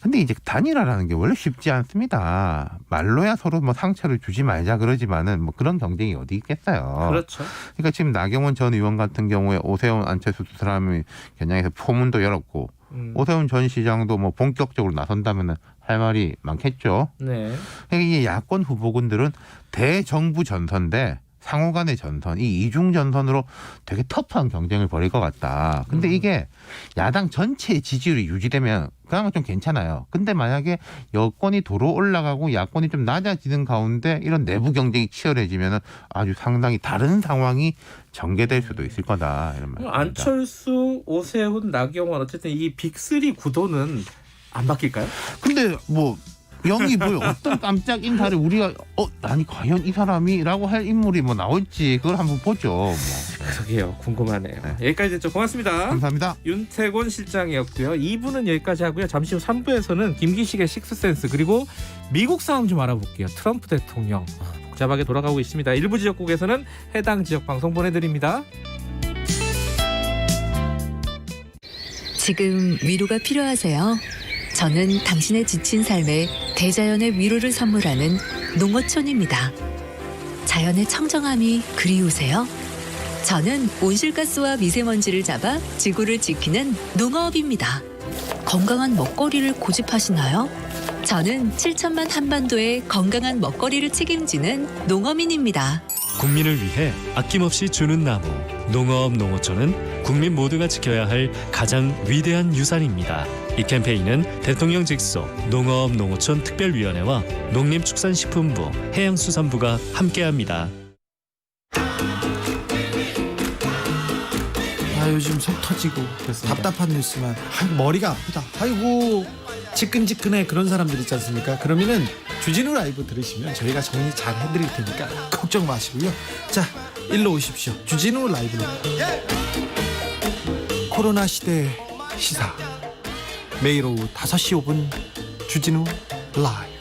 근데 이제 단일화라는 게 원래 쉽지 않습니다. 말로야 서로 뭐 상처를 주지 말자 그러지만은 뭐 그런 경쟁이 어디 있겠어요. 그렇죠. 그러니까 지금 나경원 전 의원 같은 경우에 오세훈, 안철수 두 사람이 겨냥해서 포문도 열었고 오세훈 전 시장도 뭐 본격적으로 나선다면은 할 말이 많겠죠. 네. 그러니까 이 야권 후보군들은 대정부 전선인데 상호 간의 전선, 이 이중 전선으로 되게 터프한 경쟁을 벌일 것 같다. 근데 이게 야당 전체의 지지율이 유지되면 그나마 좀 괜찮아요. 근데 만약에 여권이 도로 올라가고 야권이 좀 낮아지는 가운데 이런 내부 경쟁이 치열해지면 아주 상당히 다른 상황이 전개될 수도 있을 거다. 이런 말입니다. 안철수, 오세훈, 나경원 어쨌든 이 빅3 구도는 안 바뀔까요? 근데 뭐 영입을 어떤 깜짝 인사를 우리가 아니 과연 이 사람이라고 할 인물이 뭐 나올지 그걸 한번 보죠. 뭐. 그러게요. 궁금하네요. 여기까지 됐죠. 고맙습니다. 감사합니다. 윤태곤 실장이었고요. 2부는 여기까지 하고요. 잠시 후 3부에서는 김기식의 식스센스 그리고 미국 상황 좀 알아볼게요. 트럼프 대통령 복잡하게 돌아가고 있습니다. 일부 지역국에서는 해당 지역 방송 보내드립니다. 지금 위로가 필요하세요? 저는 당신의 지친 삶에 대자연의 위로를 선물하는 농어촌입니다. 자연의 청정함이 그리우세요? 저는 온실가스와 미세먼지를 잡아 지구를 지키는 농어업입니다. 건강한 먹거리를 고집하시나요? 저는 7천만 한반도의 건강한 먹거리를 책임지는 농어민입니다. 국민을 위해 아낌없이 주는 나무. 농어업 농어촌은 국민 모두가 지켜야 할 가장 위대한 유산입니다. 이 캠페인은 대통령 직속 농어업 농어촌 특별위원회와 농림축산식품부, 해양수산부가 함께합니다. 요즘 속 터지고 답답한 뉴스만 머리가 아프다. 아이고 지끈지끈해 그런 사람들 있지 않습니까? 그러면은 주진우 라이브 들으시면 저희가 정리 잘 해드릴 테니까 걱정 마시고요. 자, 일로 오십시오. 주진우 라이브로. 코로나 시대에 시사 매일 오후 5시 5분 주진우 라이브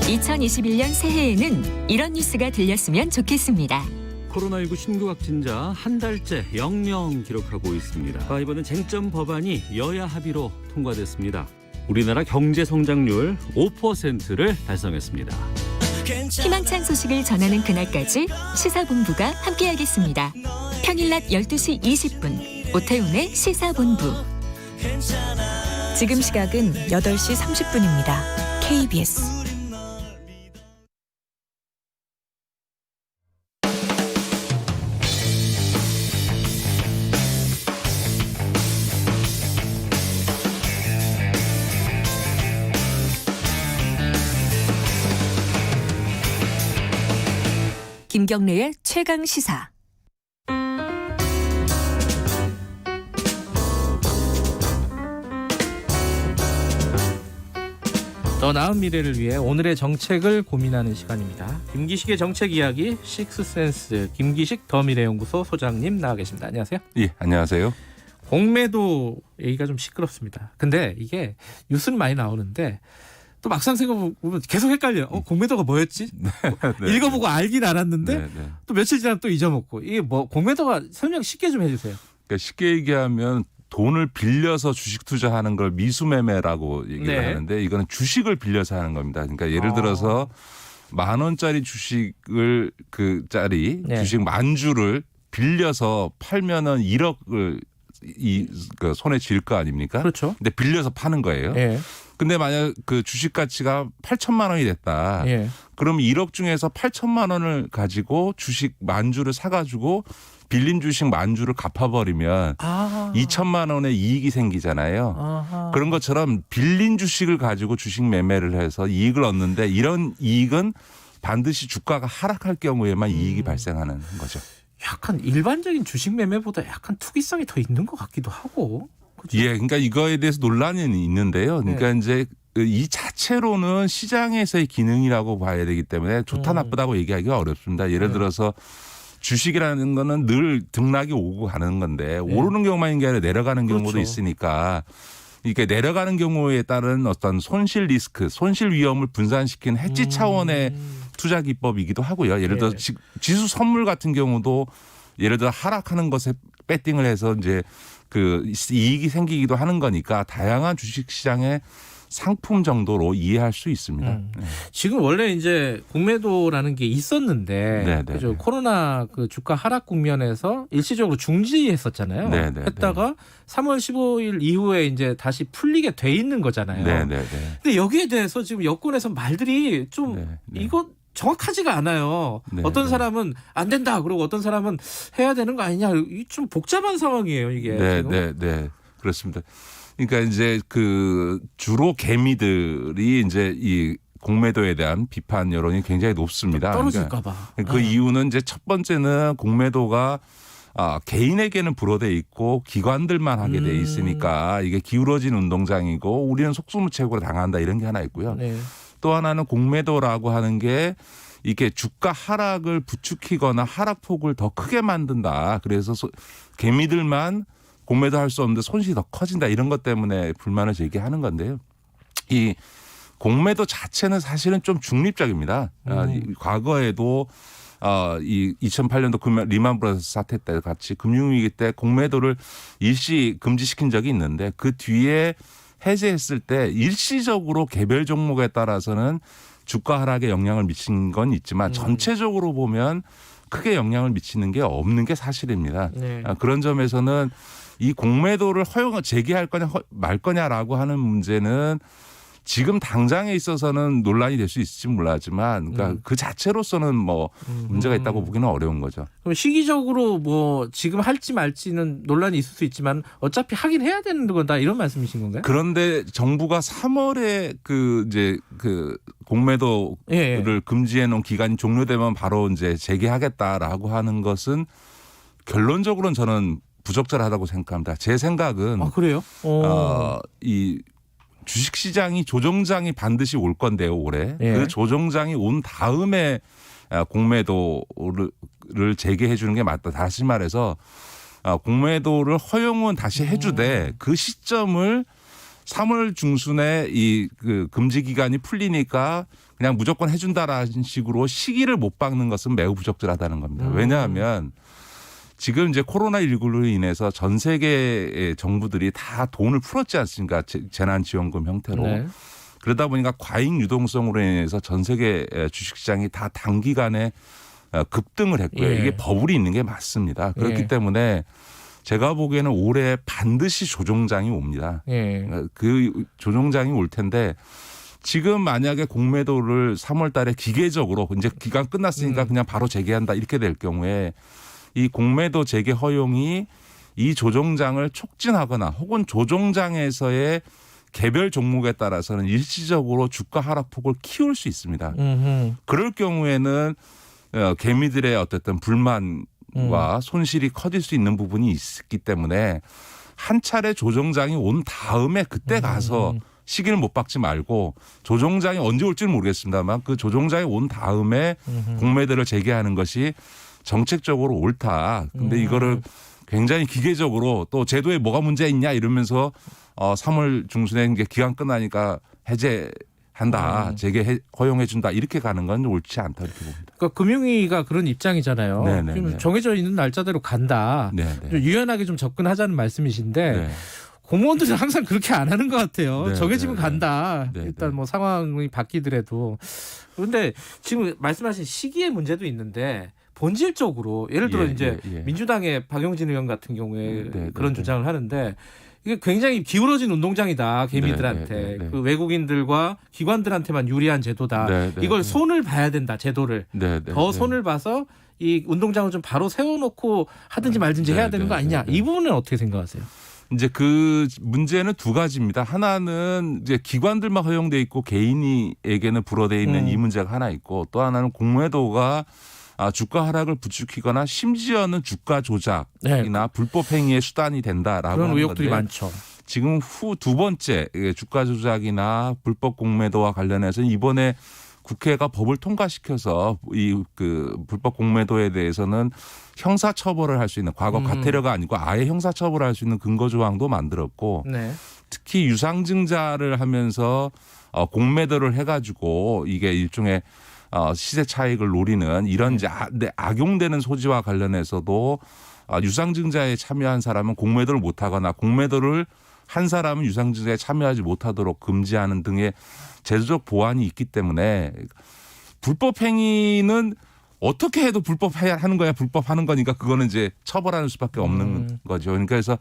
2021년 새해에는 이런 뉴스가 들렸으면 좋겠습니다. 코로나19 신규 확진자 한 달째 영영 기록하고 있습니다. 이번엔 쟁점 법안이 여야 합의로 통과됐습니다. 우리나라 경제 성장률 5%를 달성했습니다. 희망찬 소식을 전하는 그날까지 시사본부가 함께하겠습니다. 평일 낮 12시 20분 오태훈의 시사본부. 지금 시각은 8시 30분입니다. KBS 김경래의 최강 시사. 더 나은 미래를 위해 오늘의 정책을 고민하는 시간입니다. 김기식의 정책 이야기 식스센스 김기식 더 미래연구소 소장님 나와 계십니다. 안녕하세요. 예, 안녕하세요. 공매도 얘기가 좀 시끄럽습니다. 근데 이게 뉴스는 많이 나오는데 또 막상 생각해보면 계속 헷갈려요. 공매도가 뭐였지? 네. 읽어보고 알긴 알았는데 또 며칠 지나면 또 잊어먹고. 이게 뭐 공매도가 설명 쉽게 좀 해주세요. 그러니까 쉽게 얘기하면 돈을 빌려서 주식 투자하는 걸 미수매매라고 얘기를 하는데 이거는 주식을 빌려서 하는 겁니다. 그러니까 예를 들어서 10,000원짜리 주식을 주식 10,000주를 빌려서 팔면은 1억을 그 손에 쥘 거 아닙니까? 그렇죠. 근데 빌려서 파는 거예요. 예. 근데 만약 그 주식 가치가 8,000만 원이 됐다. 예. 그럼 1억 중에서 8,000만 원을 가지고 주식 10,000주를 사가지고 빌린 주식 10,000주를 갚아버리면 2천만 원의 이익이 생기잖아요. 그런 것처럼 빌린 주식을 가지고 주식 매매를 해서 이익을 얻는데 이런 이익은 반드시 주가가 하락할 경우에만 이익이 발생하는 거죠. 약간 일반적인 주식 매매보다 약간 투기성이 더 있는 것 같기도 하고. 그렇죠? 예, 그러니까 이거에 대해서 논란이 있는데요. 그러니까 이제 이 자체로는 시장에서의 기능이라고 봐야 되기 때문에 좋다 나쁘다고 얘기하기가 어렵습니다. 예를 들어서 주식이라는 거는 늘 등락이 오고 가는 건데 오르는 경우만인 게 아니라 내려가는 경우도 그렇죠. 있으니까 이게 내려가는 경우에 따른 어떤 손실 리스크, 손실 위험을 분산시키는 해지 차원의 투자 기법이기도 하고요. 예를 들어 지수 선물 같은 경우도 예를 들어 하락하는 것에 배팅을 해서 이제 그 이익이 생기기도 하는 거니까 다양한 주식 시장의 상품 정도로 이해할 수 있습니다. 지금 원래 이제 공매도라는 게 있었는데 그죠? 코로나 그 주가 하락 국면에서 일시적으로 중지했었잖아요. 했다가 3월 15일 이후에 이제 다시 풀리게 돼 있는 거잖아요. 근데 여기에 대해서 지금 여권에서 말들이 좀 이거 정확하지가 않아요. 어떤 사람은 안 된다 그러고 어떤 사람은 해야 되는 거 아니냐. 좀 복잡한 상황이에요, 이게. 네, 그렇습니다. 그러니까 이제 그 주로 개미들이 이제 이 공매도에 대한 비판 여론이 굉장히 높습니다. 떨어질까 봐. 그러니까 그 이유는 이제 첫 번째는 공매도가 개인에게는 불어돼 있고 기관들만 하게 돼 있으니까 이게 기울어진 운동장이고 우리는 속수무책으로 당한다 이런 게 하나 있고요. 또 하나는 공매도라고 하는 게 이게 주가 하락을 부추기거나 하락폭을 더 크게 만든다. 그래서 개미들만 공매도 할 수 없는데 손실이 더 커진다. 이런 것 때문에 불만을 제기하는 건데요. 이 공매도 자체는 사실은 좀 중립적입니다. 과거에도 이 2008년도 리만 브라더스 사태 때 같이 금융위기 때 공매도를 일시 금지시킨 적이 있는데 그 뒤에 해제했을 때 일시적으로 개별 종목에 따라서는 주가 하락에 영향을 미친 건 있지만 전체적으로 보면 크게 영향을 미치는 게 없는 게 사실입니다. 그런 점에서는 이 공매도를 제기할 거냐 말 거냐라고 하는 문제는 지금 당장에 있어서는 논란이 될 수 있을지 몰라지만 그러니까 그 자체로서는 뭐 문제가 있다고 보기는 어려운 거죠. 그럼 시기적으로 뭐 지금 할지 말지는 논란이 있을 수 있지만 어차피 하긴 해야 되는 거다 이런 말씀이신 건가요? 그런데 정부가 3월에 그 이제 그 공매도를 금지해 놓은 기간이 종료되면 바로 이제 재개하겠다라고 하는 것은 결론적으로는 저는 부적절하다고 생각합니다. 제 생각은 그래요? 이 주식시장이 조정장이 반드시 올 건데요, 올해. 그 조정장이 온 다음에 공매도를 재개해 주는 게 맞다. 다시 말해서 공매도를 허용은 다시 해주되 그 시점을 3월 중순에 그 금지 기간이 풀리니까 그냥 무조건 해준다라는 식으로 시기를 못 박는 것은 매우 부적절하다는 겁니다. 왜냐하면 지금 이제 코로나19로 인해서 전 세계의 정부들이 다 돈을 풀었지 않습니까? 재난지원금 형태로. 네. 그러다 보니까 과잉 유동성으로 인해서 전 세계 주식시장이 다 단기간에 급등을 했고요. 예. 이게 버블이 있는 게 맞습니다. 그렇기 때문에 제가 보기에는 올해 반드시 조정장이 옵니다. 그 조정장이 올 텐데 지금 만약에 공매도를 3월 달에 기계적으로 이제 기간 끝났으니까 그냥 바로 재개한다 이렇게 될 경우에 이 공매도 재개 허용이 이 조정장을 촉진하거나 혹은 조정장에서의 개별 종목에 따라서는 일시적으로 주가 하락폭을 키울 수 있습니다. 그럴 경우에는 개미들의 어쨌든 불만과 손실이 커질 수 있는 부분이 있기 때문에 한 차례 조정장이 온 다음에 그때 가서 시기를 못 박지 말고 조정장이 언제 올지는 모르겠습니다만 그 조정장이 온 다음에 공매도를 재개하는 것이 정책적으로 옳다. 근데 이거를 굉장히 기계적으로 또 제도에 뭐가 문제 있냐 이러면서 3월 중순에 이제 기간 끝나니까 해제한다. 재개 허용해준다. 이렇게 가는 건 옳지 않다 이렇게 봅니다. 그러니까 금융위가 그런 입장이잖아요. 네네. 정해져 있는 날짜대로 간다. 좀 유연하게 좀 접근하자는 말씀이신데 네. 공무원들은 항상 그렇게 안 하는 것 같아요. 네, 정해지면 간다. 일단 뭐 상황이 바뀌더라도. 그런데 지금 말씀하신 시기의 문제도 있는데 본질적으로 예를 들어 이제 민주당의 박용진 의원 같은 경우에 그런 주장을 하는데 이게 굉장히 기울어진 운동장이다. 개미들한테. 그 외국인들과 기관들한테만 유리한 제도다. 이걸 손을 봐야 된다. 제도를. 더 손을 봐서 이 운동장을 좀 바로 세워놓고 하든지 말든지 해야 되는 거 아니냐. 이 부분은 어떻게 생각하세요? 이제 그 문제는 두 가지입니다. 하나는 이제 기관들만 허용돼 있고 개인에게는 불어돼 있는 이 문제가 하나 있고 또 하나는 공매도가 주가 하락을 부추기거나 심지어는 주가 조작이나 불법 행위의 수단이 된다라고 그런 하는 의혹들이 건데 많죠. 지금 후 두 번째 주가 조작이나 불법 공매도와 관련해서 이번에 국회가 법을 통과시켜서 이 그 불법 공매도에 대해서는 형사 처벌을 할 수 있는 과거 과태료가 아니고 아예 형사 처벌을 할 수 있는 근거 조항도 만들었고 특히 유상증자를 하면서 공매도를 해가지고 이게 일종의 시세 차익을 노리는 이런 이제 악용되는 소지와 관련해서도 유상증자에 참여한 사람은 공매도를 못하거나 공매도를 한 사람은 유상증자에 참여하지 못하도록 금지하는 등의 제도적 보완이 있기 때문에 불법 행위는 어떻게 해도 불법하는 거야 불법하는 거니까 그거는 이제 처벌하는 수밖에 없는 거죠. 그러니까 그래서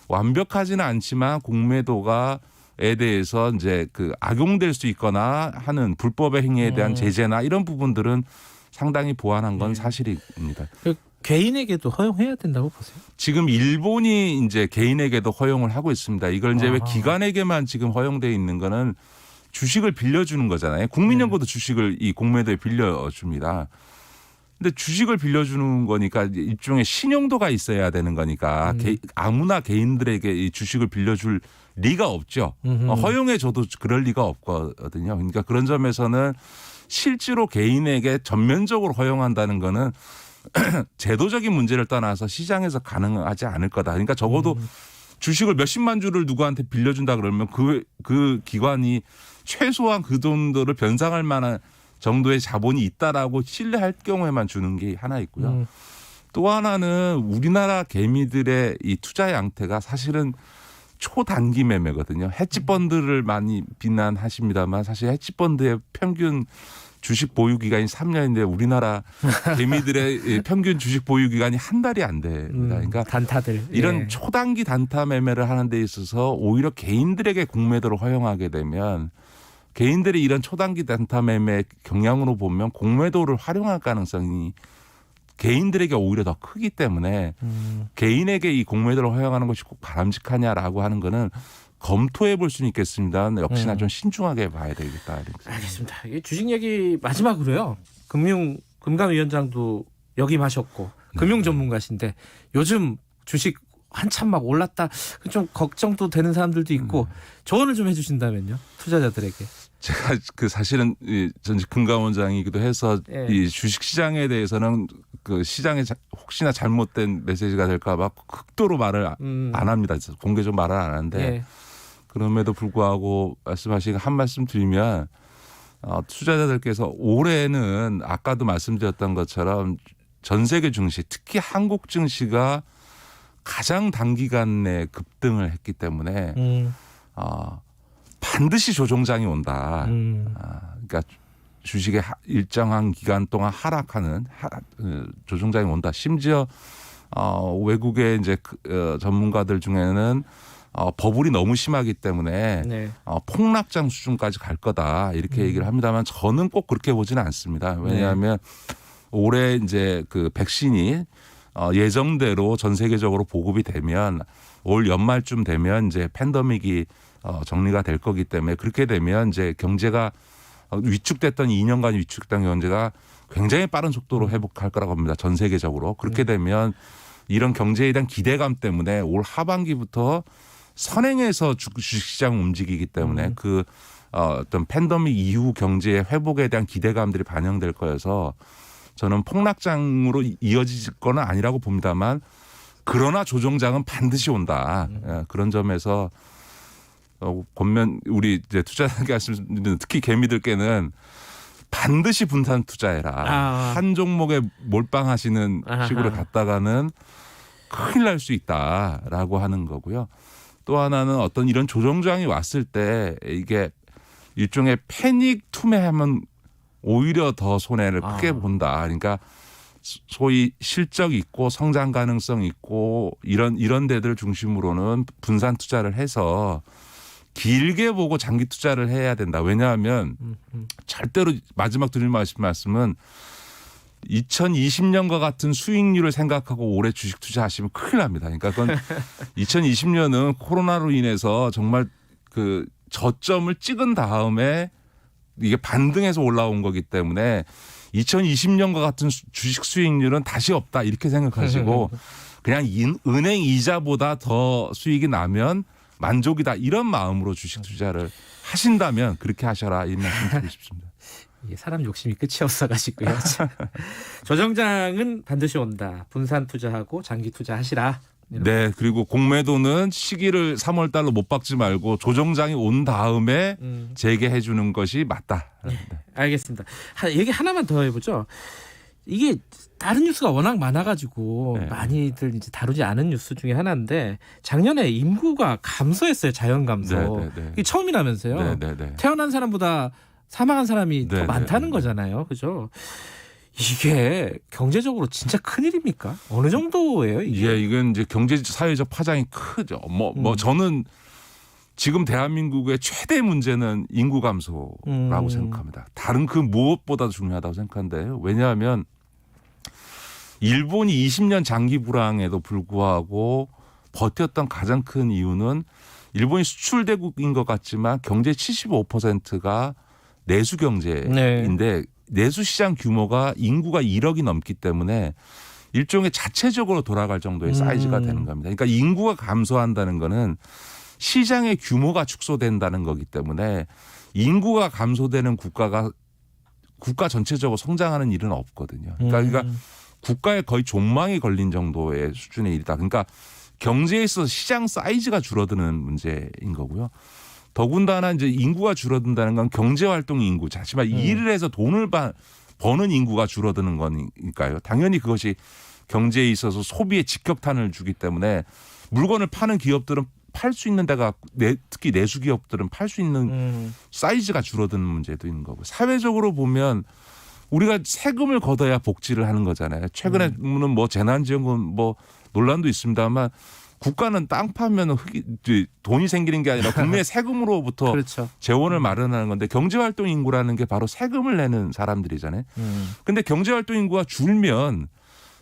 완벽하지는 않지만 공매도가에 대해서 이제 그 악용될 수 있거나 하는 불법의 행위에 대한 제재나 이런 부분들은 상당히 보완한 건 사실입니다. 개인에게도 허용해야 된다고 보세요? 지금 일본이 이제 개인에게도 허용을 하고 있습니다. 이걸 이제 왜 기관에게만 지금 허용돼 있는 거는 주식을 빌려주는 거잖아요. 국민연금도 주식을 이 공매도에 빌려줍니다. 근데 주식을 빌려주는 거니까 일종의 신용도가 있어야 되는 거니까 아무나 개인들에게 이 주식을 빌려줄 리가 없죠. 허용해줘도 그럴 리가 없거든요. 그러니까 그런 점에서는 실제로 개인에게 전면적으로 허용한다는 거는 제도적인 문제를 떠나서 시장에서 가능하지 않을 거다. 그러니까 적어도 주식을 몇십만 주를 누구한테 빌려준다 그러면 그 기관이 최소한 그 정도를 변상할 만한 정도의 자본이 있다라고 신뢰할 경우에만 주는 게 하나 있고요. 또 하나는 우리나라 개미들의 이 투자 양태가 사실은 초단기 매매거든요. 헤지펀드를 많이 비난하십니다만 사실 헤지펀드의 평균 주식 보유 기간이 3년인데 우리나라 개미들의 평균 주식 보유 기간이 한 달이 안 됩니다. 그러니까 단타들 이런 초단기 단타 매매를 하는 데 있어서 오히려 개인들에게 공매도를 허용하게 되면 개인들이 이런 초단기 단타 매매 경향으로 보면 공매도를 활용할 가능성이 개인들에게 오히려 더 크기 때문에 개인에게 이 공매도를 허용하는 것이 꼭 바람직하냐라고 하는 거는 검토해 볼 수는 있겠습니다. 역시나 좀 신중하게 봐야 되겠다. 알겠습니다. 주식 얘기 마지막으로요. 금감위원장도 역임하셨고 금융 전문가신데 요즘 주식 한참 막 올랐다. 좀 걱정도 되는 사람들도 있고 조언을 좀 해주신다면요, 투자자들에게. 제가 사실은 전 금감원장이기도 해서 예. 이 주식 시장에 대해서는 그 시장에 혹시나 잘못된 메시지가 될까봐 극도로 말을 안 합니다. 공개적으로 말을 안 하는데 예. 그럼에도 불구하고 말씀하신 한 말씀 드리면 투자자들께서 올해는 아까도 말씀드렸던 것처럼 전 세계 증시, 특히 한국 증시가 가장 단기간 내에 급등을 했기 때문에 반드시 조정장이 온다. 그러니까 주식의 일정한 기간 동안 하락하는 조정장이 온다. 심지어 외국의 이제 전문가들 중에는 버블이 너무 심하기 때문에 네. 폭락장 수준까지 갈 거다 이렇게 얘기를 합니다만 저는 꼭 그렇게 보지는 않습니다. 왜냐하면 올해 이제 그 백신이 예정대로 전 세계적으로 보급이 되면 올 연말쯤 되면 이제 팬데믹이 정리가 될 거기 때문에 그렇게 되면 이제 경제가 위축됐던 2년간 위축됐던 경제가 굉장히 빠른 속도로 회복할 거라고 합니다. 전 세계적으로. 그렇게 되면 이런 경제에 대한 기대감 때문에 올 하반기부터 선행해서 주식시장 움직이기 때문에 그 어떤 팬데믹 이후 경제의 회복에 대한 기대감들이 반영될 거여서 저는 폭락장으로 이어질 건 아니라고 봅니다만 그러나 조정장은 반드시 온다. 그런 점에서 권면 우리 이제 투자자에게 하시는 특히 개미들께는 반드시 분산 투자해라. 한 종목에 몰빵하시는 식으로 갔다가는 큰일 날 수 있다라고 하는 거고요. 또 하나는 어떤 이런 조정장이 왔을 때 이게 일종의 패닉 투매하면 오히려 더 손해를 크게 본다. 그러니까 소위 실적 있고 성장 가능성 있고 이런 데들 중심으로는 분산 투자를 해서 길게 보고 장기 투자를 해야 된다. 왜냐하면 절대로 마지막 드릴 말씀은 2020년과 같은 수익률을 생각하고 올해 주식 투자하시면 큰일 납니다. 그러니까 그건 2020년은 코로나로 인해서 정말 그 저점을 찍은 다음에 이게 반등해서 올라온 거기 때문에 2020년과 같은 주식 수익률은 다시 없다 이렇게 생각하시고 그냥 은행 이자보다 더 수익이 나면 만족이다 이런 마음으로 주식 투자를 하신다면 그렇게 하셔라 이 말씀 드리고 싶습니다. 사람 욕심이 끝이 없어가지고요. 조정장은 반드시 온다. 분산 투자하고 장기 투자하시라. 네, 그리고 공매도는 시기를 3월 달로 못 박지 말고 조정장이 온 다음에 재개해 주는 것이 맞다. 네, 알겠습니다. 얘기 하나만 더 해보죠. 이게 다른 뉴스가 워낙 많아가지고 많이들 이제 다루지 않은 뉴스 중에 하나인데 작년에 인구가 감소했어요. 자연 감소. 이게 처음이라면서요. 태어난 사람보다 사망한 사람이 더 많다는 거잖아요. 그죠? 이게 경제적으로 진짜 큰일입니까? 어느 정도예요? 이게? 예, 이건 이제 경제 사회적 파장이 크죠. 저는 지금 대한민국의 최대 문제는 인구 감소라고 생각합니다. 다른 그 무엇보다도 중요하다고 생각하는데요. 왜냐하면 일본이 20년 장기 불황에도 불구하고 버텼던 가장 큰 이유는 일본이 수출대국인 것 같지만 경제 75%가 내수 경제인데 내수 시장 규모가 인구가 1억이 넘기 때문에 일종의 자체적으로 돌아갈 정도의 사이즈가 되는 겁니다. 그러니까 인구가 감소한다는 거는 시장의 규모가 축소된다는 거기 때문에 인구가 감소되는 국가가 국가 전체적으로 성장하는 일은 없거든요. 그러니까 국가에 거의 존망이 걸린 정도의 수준의 일이다. 그러니까 경제에 있어서 시장 사이즈가 줄어드는 문제인 거고요. 더군다나 이제 인구가 줄어든다는 건 경제활동 인구, 자칫 일을 해서 돈을 버는 인구가 줄어드는 거니까요. 당연히 그것이 경제에 있어서 소비에 직격탄을 주기 때문에 물건을 파는 기업들은 팔 수 있는 데가 특히 내수 기업들은 팔 수 있는 사이즈가 줄어드는 문제도 있는 거고 사회적으로 보면 우리가 세금을 걷어야 복지를 하는 거잖아요. 최근에는 뭐 재난지원금 논란도 있습니다만 국가는 땅 파면 돈이 생기는 게 아니라 국민의 세금으로부터 그렇죠. 재원을 마련하는 건데 경제활동 인구라는 게 바로 세금을 내는 사람들이잖아요. 근데 경제활동 인구가 줄면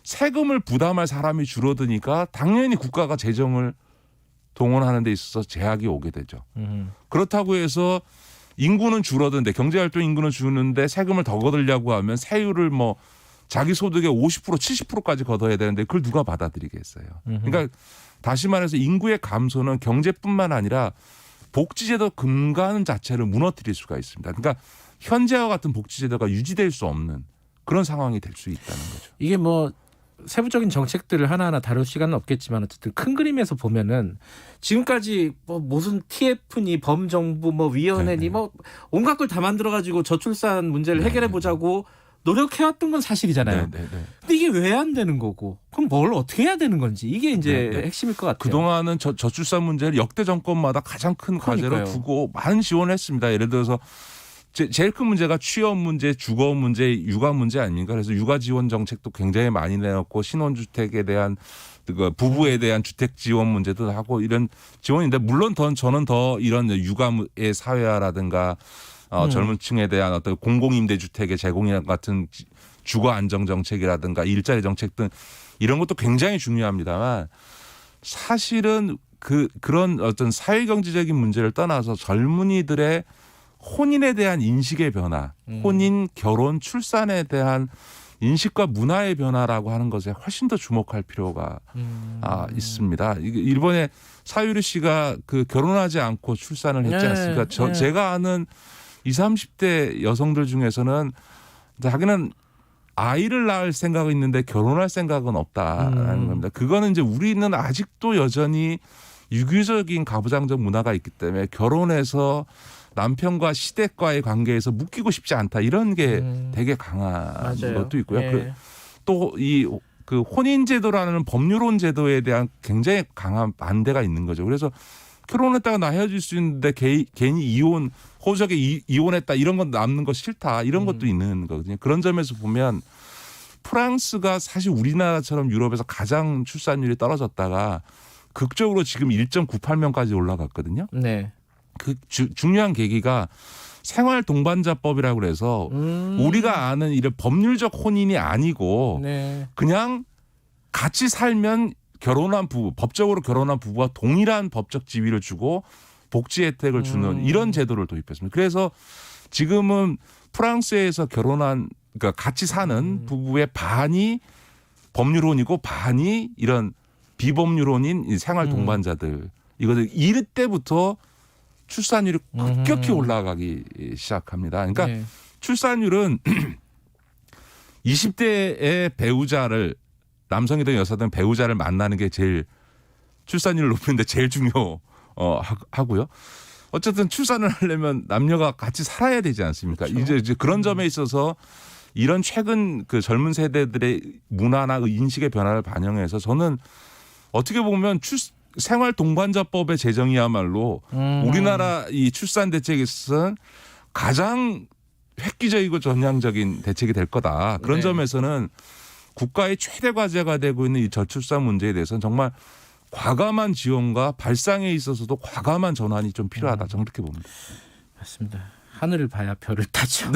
세금을 부담할 사람이 줄어드니까 당연히 국가가 재정을 동원하는 데 있어서 제약이 오게 되죠. 그렇다고 해서 인구는 줄어드는데 경제활동 인구는 줄는데 세금을 더 거두려고 하면 세율을 자기 소득의 50% 70%까지 걷어야 되는데 그걸 누가 받아들이겠어요. 그러니까 다시 말해서 인구의 감소는 경제뿐만 아니라 복지제도 근간 자체를 무너뜨릴 수가 있습니다. 그러니까 현재와 같은 복지제도가 유지될 수 없는 그런 상황이 될 수 있다는 거죠. 이게 뭐 세부적인 정책들을 하나하나 다룰 시간은 없겠지만 어쨌든 큰 그림에서 보면은 지금까지 뭐 무슨 TF니 범정부 뭐 위원회니 뭐 온갖 걸 다 만들어 가지고 저출산 문제를 해결해 보자고 노력해왔던 건 사실이잖아요. 근데 이게 왜 안 되는 거고 그럼 뭘 어떻게 해야 되는 건지 이게 이제 핵심일 것 같아요. 그동안은 저출산 문제를 역대 정권마다 가장 큰 과제로 두고 많은 지원을 했습니다. 예를 들어서 제일 큰 문제가 취업 문제, 주거 문제, 육아 문제 아닙니까? 그래서 육아 지원 정책도 굉장히 많이 내놓고 신혼주택에 대한 부부에 대한 주택 지원 문제도 하고 이런 지원인데 물론 저는 더 이런 육아의 사회화라든가 젊은 층에 대한 어떤 공공임대주택의 제공이나 같은 주거 안정 정책이라든가 일자리 정책 등 이런 것도 굉장히 중요합니다만 사실은 그런 어떤 사회경제적인 문제를 떠나서 젊은이들의 혼인에 대한 인식의 변화, 혼인, 결혼, 출산에 대한 인식과 문화의 변화라고 하는 것에 훨씬 더 주목할 필요가 있습니다. 일본의 사유리 씨가 결혼하지 않고 출산을 했지 않습니까? 제가 아는 20, 30대 여성들 중에서는 자기는 아이를 낳을 생각은 있는데 결혼할 생각은 없다라는 겁니다. 그거는 이제 우리는 아직도 여전히 유교적인 가부장적 문화가 있기 때문에 결혼해서 남편과 시댁과의 관계에서 묶이고 싶지 않다 이런 게 되게 강한 것도 있고요. 또 그 혼인제도라는 법률혼 제도에 대한 굉장히 강한 반대가 있는 거죠. 그래서 결혼했다가 나 헤어질 수 있는데 괜히 호적에 이혼했다 이런 건 남는 거 싫다 이런 것도 있는 거거든요. 그런 점에서 보면 프랑스가 사실 우리나라처럼 유럽에서 가장 출산율이 떨어졌다가 극적으로 지금 1.98명까지 올라갔거든요. 네. 그 중요한 계기가 생활 동반자법이라고 그래서 우리가 아는 이런 법률적 혼인이 아니고 그냥 같이 살면 법적으로 결혼한 부부와 동일한 법적 지위를 주고 복지 혜택을 주는 이런 제도를 도입했습니다. 그래서 지금은 프랑스에서 그러니까 같이 사는 부부의 반이 법률혼이고 반이 이런 비법률혼인 생활 동반자들 이것을 이럴 때부터 출산율이 급격히 올라가기 시작합니다. 그러니까 출산율은 20대의 배우자를 남성이든 여성이든 배우자를 만나는 게 제일 출산율을 높이는데 제일 중요하고요. 어쨌든 출산을 하려면 남녀가 같이 살아야 되지 않습니까? 그렇죠. 이제 그런 점에 있어서 이런 최근 젊은 세대들의 문화나 인식의 변화를 반영해서 저는 어떻게 보면 생활 동반자법의 제정이야말로 우리나라 이 출산 대책에 있어서 가장 획기적이고 전향적인 대책이 될 거다. 그런 점에서는 국가의 최대 과제가 되고 있는 이 저출산 문제에 대해서는 정말 과감한 지원과 발상에 있어서도 과감한 전환이 좀 필요하다. 저는 그렇게 봅니다. 맞습니다. 하늘을 봐야 별을 타죠.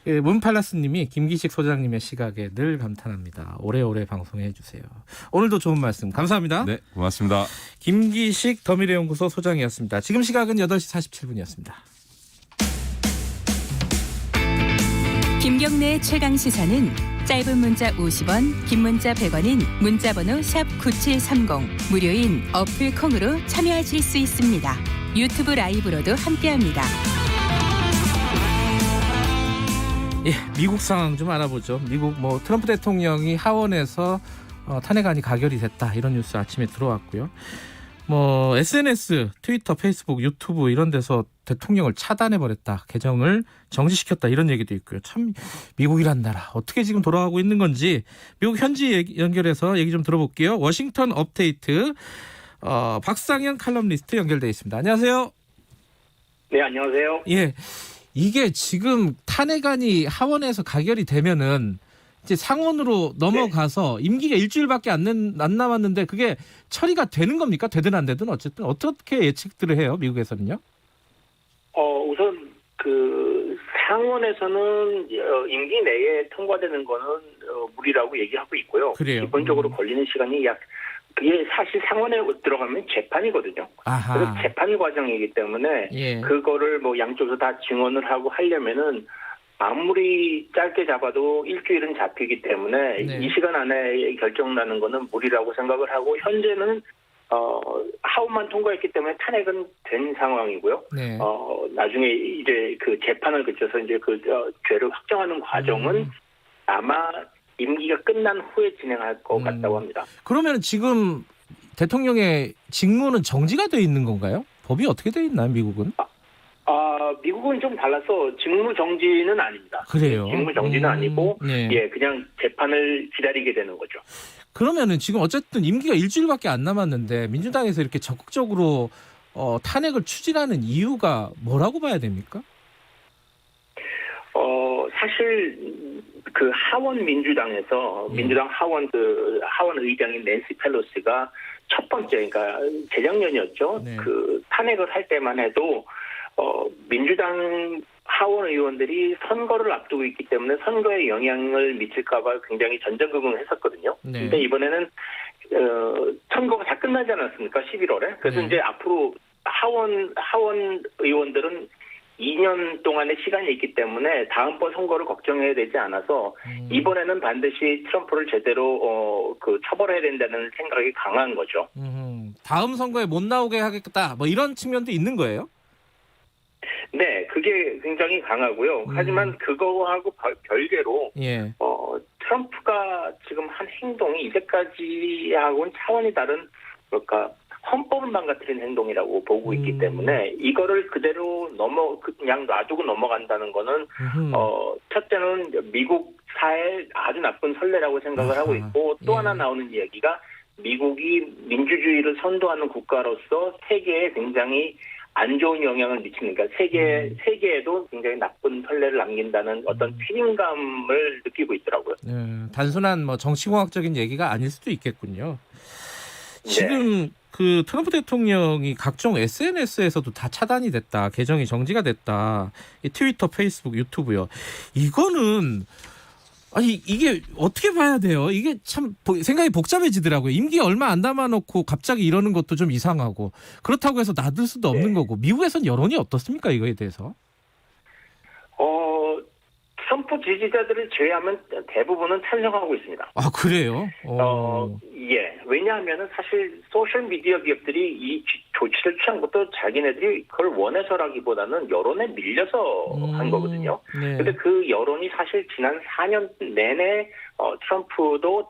문팔라스님이 김기식 소장님의 시각에 늘 감탄합니다. 오래오래 방송해 주세요. 오늘도 좋은 말씀 감사합니다. 네, 고맙습니다. 김기식 더미래연구소 소장이었습니다. 지금 시각은 8시 47분이었습니다. 김경래 최강시사는 짧은 문자 50원, 긴 문자 100원인 문자번호 샵 9730 무료인 어플 콩으로 참여하실 수 있습니다. 유튜브 라이브로도 함께합니다. 미국 상황 좀 알아보죠. 미국 트럼프 대통령이 하원에서 탄핵안이 가결이 됐다 이런 뉴스 아침에 들어왔고요. SNS, 트위터, 페이스북, 유튜브 이런 데서 대통령을 차단해버렸다. 계정을 정지시켰다. 이런 얘기도 있고요. 참 미국이란 나라 어떻게 지금 돌아가고 있는 건지 미국 현지 연결해서 얘기 좀 들어볼게요. 워싱턴 업데이트 박상현 칼럼니스트 연결돼 있습니다. 안녕하세요. 네, 안녕하세요. 예, 이게 지금 탄핵안이 하원에서 가결이 되면은 이제 상원으로 넘어가서 임기가 일주일밖에 안 남았는데 그게 처리가 되는 겁니까? 되든 안 되든 어쨌든 어떻게 예측들을 해요? 미국에서는요? 우선 상원에서는 임기 내에 통과되는 거는 무리라고 얘기하고 있고요. 그래요. 기본적으로 걸리는 시간이 그게 사실 상원에 들어가면 재판이거든요. 아하. 그래서 재판 과정이기 때문에 그거를 양쪽에서 다 증언을 하고 하려면은 아무리 짧게 잡아도 일주일은 잡히기 때문에 네. 이 시간 안에 결정 나는 거는 무리라고 생각을 하고 현재는 하원만 통과했기 때문에 탄핵은 된 상황이고요. 네. 나중에 이제 그 재판을 거쳐서 이제 그 죄를 확정하는 과정은 아마 임기가 끝난 후에 진행할 것 같다고 합니다. 그러면 지금 대통령의 직무는 정지가 돼 있는 건가요? 법이 어떻게 돼 있나요, 미국은? 미국은 좀 달라서 직무 정지는 아닙니다. 그래요? 직무 정지는 아니고 네. 예, 그냥 재판을 기다리게 되는 거죠. 그러면은 지금 어쨌든 임기가 일주일밖에 안 남았는데 민주당에서 이렇게 적극적으로 탄핵을 추진하는 이유가 뭐라고 봐야 됩니까? 사실 그 하원 민주당에서 민주당 하원 하원 의장인 낸시 펠로시가 첫 번째 그러니까 재작년이었죠. 그 탄핵을 할 때만 해도 민주당 하원 의원들이 선거를 앞두고 있기 때문에 선거에 영향을 미칠까봐 굉장히 전전긍긍했었거든요. 근데 이번에는 선거가 다 끝나지 않았습니까? 11월에. 그래서 이제 앞으로 하원 의원들은 2년 동안의 시간이 있기 때문에 다음번 선거를 걱정해야 되지 않아서 이번에는 반드시 트럼프를 제대로 처벌해야 된다는 생각이 강한 거죠. 다음 선거에 못 나오게 하겠다. 뭐 이런 측면도 있는 거예요? 네, 그게 굉장히 강하고요. 하지만 그거하고 별개로 트럼프가 지금 한 행동이 이제까지하고는 차원이 다른 헌법을 망가뜨리는 행동이라고 보고 있기 때문에 이거를 그대로 그냥 놔두고 넘어간다는 거는 첫째는 미국 사회의 아주 나쁜 선례라고 생각을 하고 있고 또 하나 나오는 이야기가 미국이 민주주의를 선도하는 국가로서 세계에 굉장히 안 좋은 영향을 미치는, 그러니까 세계에도 굉장히 나쁜 선례를 남긴다는 어떤 책임감을 느끼고 있더라고요. 단순한 뭐 정치공학적인 얘기가 아닐 수도 있겠군요. 지금 그 트럼프 대통령이 각종 SNS에서도 다 차단이 됐다, 계정이 정지가 됐다. 이 트위터, 페이스북, 유튜브요. 이거는 이게 어떻게 봐야 돼요? 이게 참 생각이 복잡해지더라고요. 임기 얼마 안 남아놓고 갑자기 이러는 것도 좀 이상하고 그렇다고 해서 놔둘 수도 없는 거고 미국에선 여론이 어떻습니까? 이거에 대해서? 트럼프 지지자들을 제외하면 대부분은 찬성하고 있습니다. 아, 그래요? 예. 왜냐하면은 사실 소셜미디어 기업들이 이 조치를 취한 것도 자기네들이 그걸 원해서라기보다는 여론에 밀려서 한 거거든요. 근데 그 여론이 사실 지난 4년 내내 트럼프도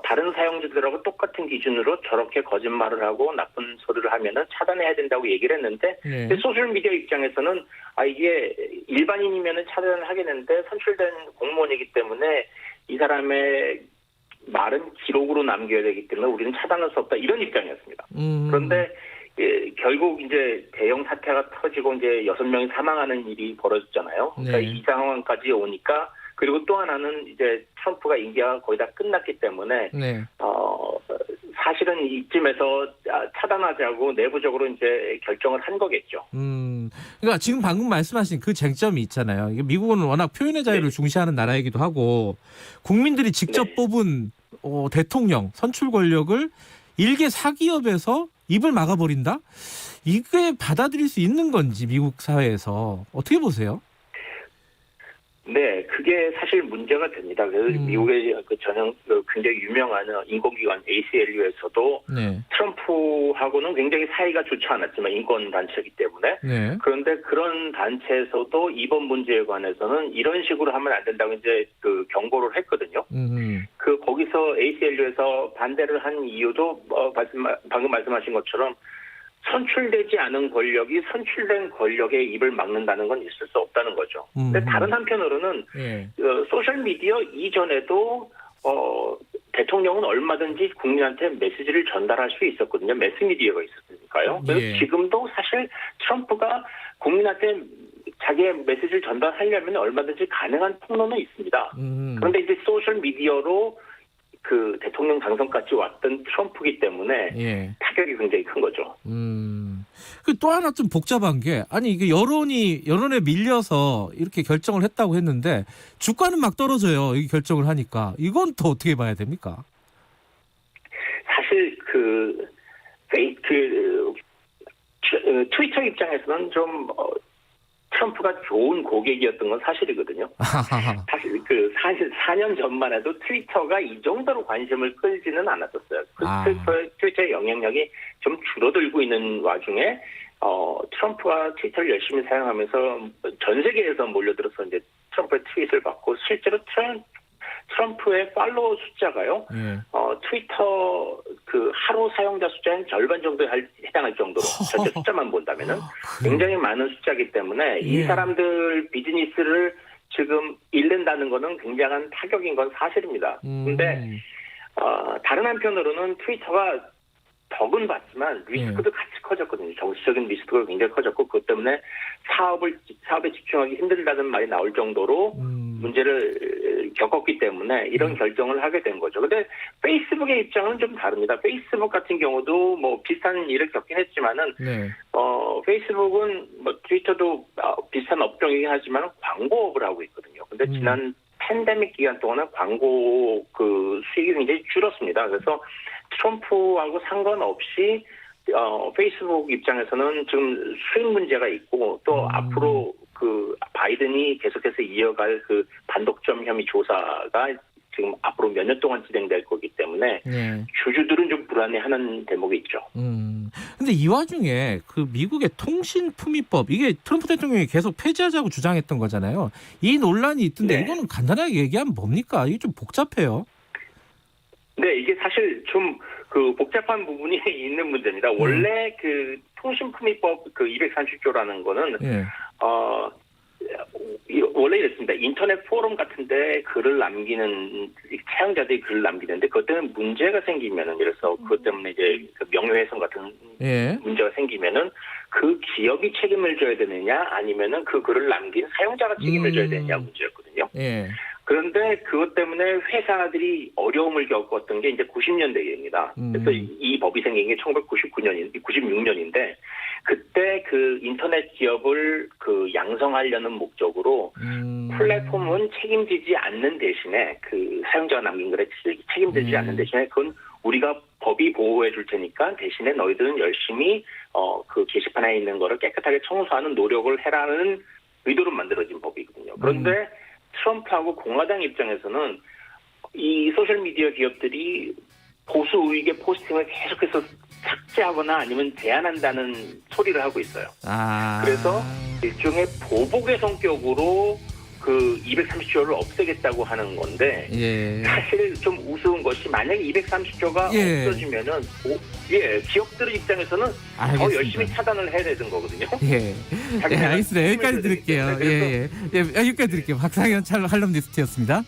다른 사용자들하고 똑같은 기준으로 저렇게 거짓말을 하고 나쁜 소리를 하면은 차단해야 된다고 얘기를 했는데 근데 소셜미디어 입장에서는 이게 일반인이면은 차단을 하겠는데 선출된 공무원이기 때문에 이 사람의 말은 기록으로 남겨야 되기 때문에 우리는 차단할 수 없다 이런 입장이었습니다. 그런데 결국 이제 대형 사태가 터지고 이제 6명이 사망하는 일이 벌어졌잖아요. 그러니까 이 상황까지 오니까 그리고 또 하나는 이제 트럼프가 임기가 거의 다 끝났기 때문에 사실은 이쯤에서 차단하자고 내부적으로 이제 결정을 한 거겠죠. 그러니까 지금 방금 말씀하신 그 쟁점이 있잖아요. 이게 미국은 워낙 표현의 자유를 중시하는 나라이기도 하고 국민들이 직접 뽑은 대통령 선출 권력을 일개 사기업에서 입을 막아버린다? 이게 받아들일 수 있는 건지 미국 사회에서 어떻게 보세요? 네, 그게 사실 문제가 됩니다. 그래서 미국의 굉장히 유명한 인권기관 ACLU에서도 트럼프하고는 굉장히 사이가 좋지 않았지만 인권 단체이기 때문에 그런데 그런 단체에서도 이번 문제에 관해서는 이런 식으로 하면 안 된다고 이제 그 경고를 했거든요. 거기서 ACLU에서 반대를 한 이유도 방금 말씀하신 것처럼 선출되지 않은 권력이 선출된 권력의 입을 막는다는 건 있을 수 없다는 거죠. 근데 다른 한편으로는 소셜미디어 이전에도 대통령은 얼마든지 국민한테 메시지를 전달할 수 있었거든요. 매스미디어가 있었으니까요. 그래서 지금도 사실 트럼프가 국민한테 자기의 메시지를 전달하려면 얼마든지 가능한 통로는 있습니다. 그런데 이제 소셜미디어로 그 대통령 당선까지 왔던 트럼프이기 때문에 타격이 굉장히 큰 거죠. 또 하나 좀 복잡한 게 이게 여론에 밀려서 이렇게 결정을 했다고 했는데 주가는 막 떨어져요. 이 결정을 하니까 이건 또 어떻게 봐야 됩니까? 사실 트위터 입장에서는 좀 트럼프가 좋은 고객이었던 건 사실이거든요. 사실 4년 전만 해도 트위터가 이 정도로 관심을 끌지는 않았었어요. 트위터의 영향력이 좀 줄어들고 있는 와중에 트럼프가 트위터를 열심히 사용하면서 전 세계에서 몰려들어서 이제 트럼프의 트윗을 받고 실제로 트럼프의 팔로워 숫자가요. 트위터 그 하루 사용자 숫자의 절반 정도에 해당할 정도로 전체 숫자만 본다면은 굉장히 많은 숫자이기 때문에 이 사람들 비즈니스를 지금 잃는다는 거는 굉장한 타격인 건 사실입니다. 근데 다른 한편으로는 트위터가 덕은 봤지만 리스크도 같이 커졌거든요. 정치적인 리스크가 굉장히 커졌고 그것 때문에 사업에 집중하기 힘들다는 말이 나올 정도로 문제를 겪었기 때문에 이런 결정을 하게 된 거죠. 근데 페이스북의 입장은 좀 다릅니다. 페이스북 같은 경우도 뭐 비슷한 일을 겪긴 했지만은 페이스북은 뭐 트위터도 비슷한 업종이긴 하지만 광고업을 하고 있거든요. 근데 지난 팬데믹 기간 동안은 광고 그 수익이 굉장히 줄었습니다. 그래서 트럼프하고 상관없이 페이스북 입장에서는 지금 수익 문제가 있고 또 앞으로 그 바이든이 계속해서 이어갈 그 반독점 혐의 조사가 지금 앞으로 몇 년 동안 진행될 거기 때문에 주주들은 좀 불안해하는 대목이 있죠. 근데 이 와중에 그 미국의 통신품위법 이게 트럼프 대통령이 계속 폐지하자고 주장했던 거잖아요. 이 논란이 있던데 이거는 간단하게 얘기하면 뭡니까? 이게 좀 복잡해요. 네, 이게 사실 좀 그 복잡한 부분이 있는 문제입니다. 원래 그 통신품위법 그 230조라는 거는 원래 이랬습니다. 인터넷 포럼 같은데 글을 남기는 사용자들이 글을 남기는데 그것 때문에 문제가 생기면은 그래서 그것 때문에 이제 그 명예훼손 같은 문제가 생기면은 그 기업이 책임을 져야 되느냐 아니면은 그 글을 남긴 사용자가 책임을 져야 되느냐 문제였거든요. 그런데 그것 때문에 회사들이 어려움을 겪었던 게 이제 90년대입니다. 그래서 이 법이 생긴 게 96년인데 그때 그 인터넷 기업을 그 양성하려는 목적으로 플랫폼은 책임지지 않는 대신에 그 사용자가 남긴 글에 책임지지 않는 대신에 그건 우리가 법이 보호해 줄 테니까 대신에 너희들은 열심히 그 게시판에 있는 거를 깨끗하게 청소하는 노력을 해라는 의도로 만들어진 법이거든요. 그런데 트럼프하고 공화당 입장에서는 이 소셜미디어 기업들이 보수 우익의 포스팅을 계속해서 삭제하거나 아니면 제한한다는 소리를 하고 있어요. 그래서 일종의 보복의 성격으로 그 230조를 없애겠다고 하는 건데 사실 좀 우스운 것이 만약에 230조가 없어지면은 기업들 입장에서는 더 열심히 차단을 해야 되는 거거든요. 알겠습니다. 여기까지 드릴게요. 여기까지 드릴게요. 박상현 칼럼니스트였습니다.